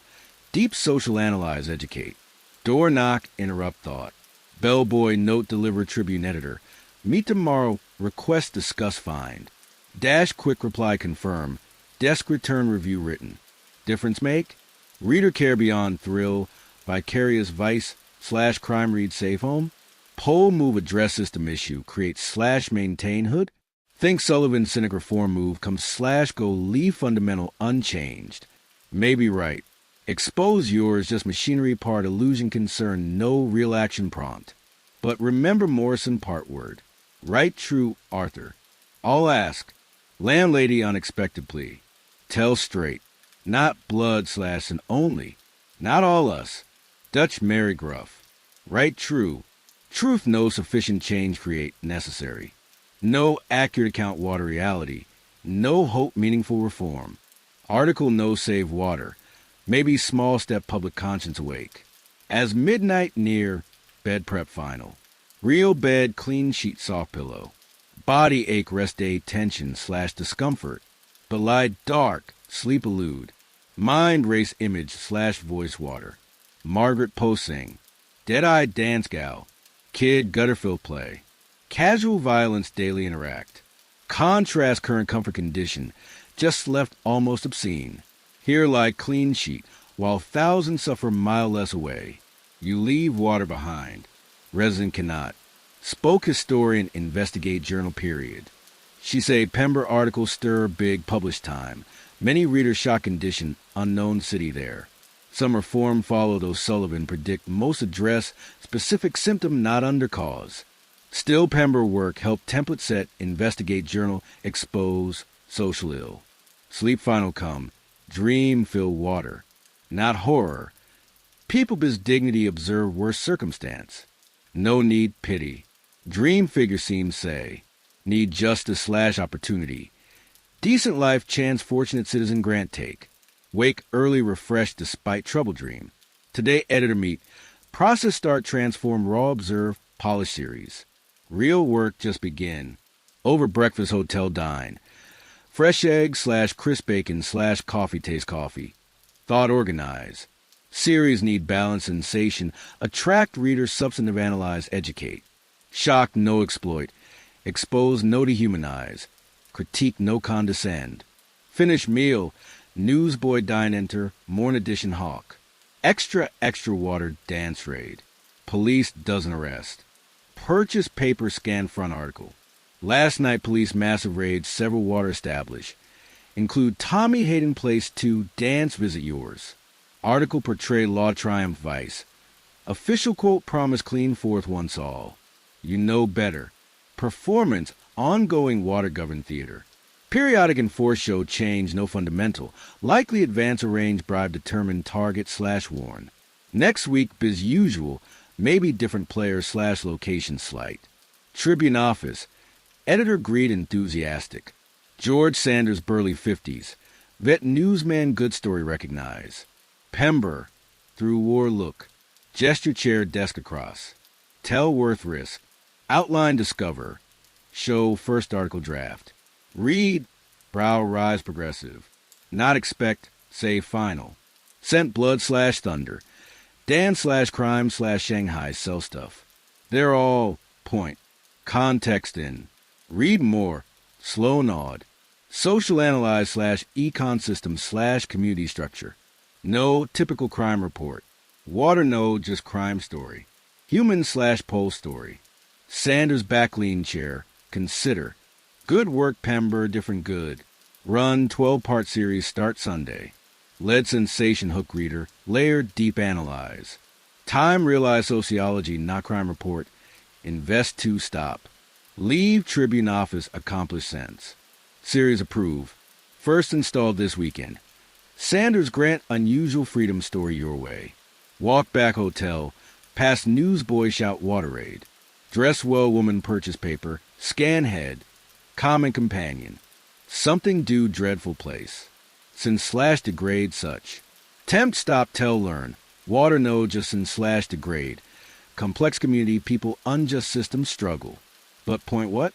Deep social analyze educate. Door knock interrupt thought. Bellboy note deliver Tribune editor. Meet tomorrow request discuss find. Dash quick reply confirm. Desk return review written. Difference make? Reader care beyond thrill, vicarious vice/crime read safe home? Poll move address system issue create/maintain hood? Think Sullivan cynic reform move come/go leave fundamental unchanged? Maybe right. Expose yours just machinery part illusion concern no real action prompt. But remember Morrison part word. Right true Arthur. I'll ask. Landlady unexpected plea. Tell straight. Not blood/and only. Not all us. Dutch Mary Gruff. Right true. Truth no sufficient change create necessary. No accurate account water reality. No hope meaningful reform. Article no save water. Maybe small step public conscience awake. As midnight near, bed prep final. Real bed, clean sheet, soft pillow. Body ache, rest day, tension/discomfort. But lie dark, sleep elude. Mind race image/voice water. Margaret Posing. Dead-eyed dance gal. Kid gutterfill play. Casual violence daily interact. Contrast current comfort condition. Just left almost obscene. Here lie clean sheet, while thousands suffer mile less away. You leave water behind. Resident cannot. Spoke historian investigate journal period. She say Pember article stir big publish time. Many readers shock condition unknown city there. Some reform follow though Sullivan predict most address specific symptom not under cause. Still Pember work help template set investigate journal expose social ill. Sleep final come. Dream fill water. Not horror. People biz dignity observe worse circumstance. No need pity. Dream figure seems say. Need justice/opportunity. Decent life chance fortunate citizen grant take. Wake early refreshed despite trouble dream. Today editor meet. Process start transform raw observe polish series. Real work just begin. Over breakfast hotel dine. Fresh eggs/crisp bacon/coffee taste coffee. Thought organize. Series need balance sensation. Attract readers substantive analyze educate. Shock no exploit. Expose no dehumanize. Critique no condescend. Finish meal. Newsboy dine enter. Morn edition hawk. Extra water dance raid. Police dozen arrest. Purchase paper scan front article. Last night police massive raids several water establish. Include Tommy Haden place 2 dance visit yours. Article portray law triumph vice. Official quote promise clean forth once all. You know better. Performance ongoing water governed theater. Periodic enforce show change no fundamental. Likely advance arrange bribe determined target/warn. Next week biz usual. Maybe different player/location slight. Tribune office. Editor greed enthusiastic. George Sanders burly 50s. Vet newsman good story recognize. Pember. Through war look. Gesture chair desk across. Tell worth risk. Outline discover. Show first article draft. Read. Brow rise progressive. Not expect. Say final. Sent blood/thunder. Dan/crime/Shanghai sell stuff. They're all point. Context in. Read more. Slow nod. Social analyze/econ system/community structure. No typical crime report. Water no just crime story. Human/poll story. Sanders back lean chair. Consider. Good work Pember different good. Run 12-part series start Sunday. Lead sensation hook reader. Layered deep analyze. Time realize sociology not crime report. Invest to stop. Leave Tribune office accomplish sense. Series approve. First installed this weekend. Sanders grant unusual freedom story your way. Walk back hotel. Past newsboy shout water raid. Dress well woman purchase paper. Scan head. Common companion. Something do dreadful place. Sin/degrade such. Tempt stop tell learn. Water no just sin/degrade. Complex community people unjust system struggle. But point what?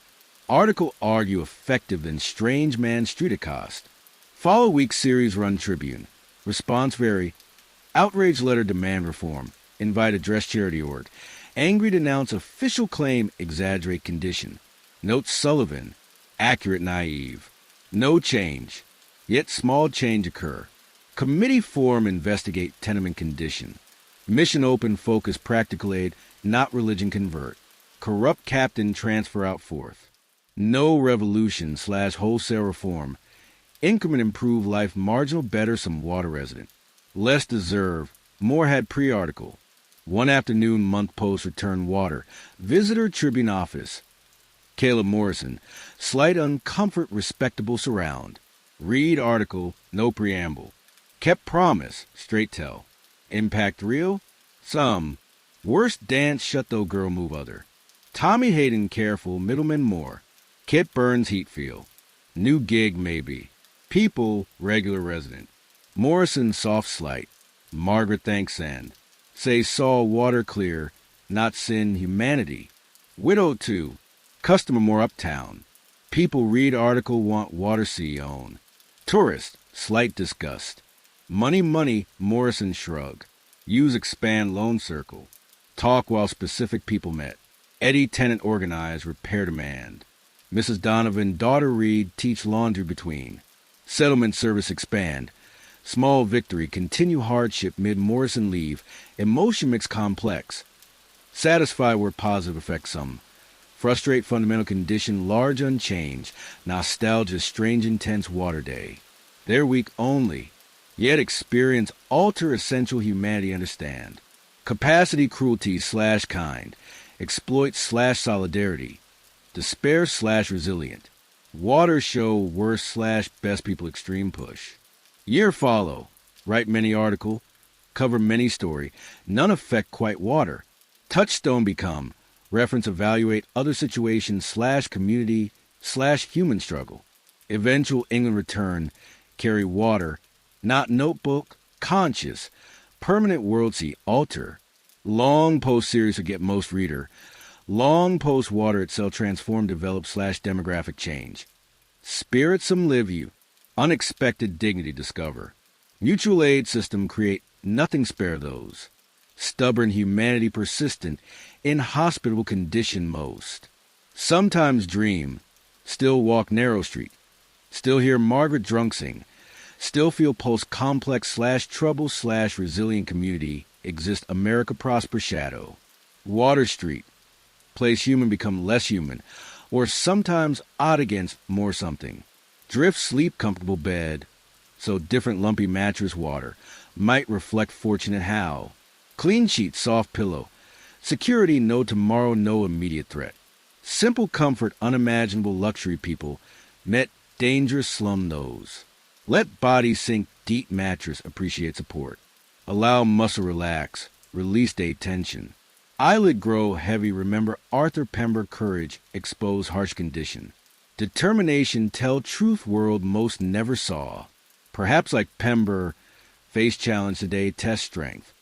Article argue effective than strange man street accost. Follow week series run Tribune. Response vary. Outrage letter demand reform. Invite address charity org. Angry denounce official claim exaggerate condition. Note Sullivan. Accurate naive. No change. Yet small change occur. Committee form investigate tenement condition. Mission open focus practical aid, not religion convert. Corrupt captain transfer out forth. No revolution/wholesale reform. Increment improve life marginal better some water resident. Less deserve. More had pre-article. One afternoon month post return water. Visitor Tribune office. Caleb Morrison. Slight uncomfort respectable surround. Read article, no preamble. Kept promise, straight tell. Impact real? Some. Worst dance shut though girl move other. Tommy Haden careful, middleman more. Kit Burns heat feel. New gig maybe. People regular resident. Morrison soft slight. Margaret thanks sand. Say Saul water clear, not sin humanity. Widow too. Customer more uptown. People read article want water sea own. Tourist, slight disgust. Money, Morrison shrug. Use expand loan circle. Talk while specific people met. Eddie tenant organize, repair demand. Mrs. Donovan, daughter read, teach laundry between. Settlement service expand. Small victory, continue hardship mid Morrison leave. Emotion mix complex. Satisfy where positive affects some. Frustrate fundamental condition, large unchanged. Nostalgia, strange intense water day. Their weak only. Yet experience alter essential humanity understand. Capacity cruelty/kind. Exploit/solidarity. Despair/resilient. Water show worst/best people extreme push. Year follow. Write many article. Cover many story. None affect quite water. Touchstone become. Reference evaluate other situations/community/human struggle. Eventual England return. Carry water. Not notebook. Conscious. Permanent world see alter. Long post series to get most reader. Long post water itself transform develop/demographic change. Spirit some live you. Unexpected dignity discover. Mutual aid system create nothing spare those. Stubborn humanity persistent, inhospitable condition most. Sometimes dream, still walk narrow street, still hear Margaret drunk sing, still feel post-complex/trouble/resilient community exist America prosper shadow. Water street, place human become less human, or sometimes odd against more something. Drift sleep comfortable bed, so different lumpy mattress water, might reflect fortunate how. Clean sheet, soft pillow. Security, no tomorrow, no immediate threat. Simple comfort, unimaginable luxury people, met dangerous slum nose. Let body sink, deep mattress, appreciate support. Allow muscle relax, release day tension. Eyelid grow heavy, remember Arthur Pember courage, expose harsh condition. Determination, tell truth world most never saw. Perhaps like Pember, face challenge today, test strength.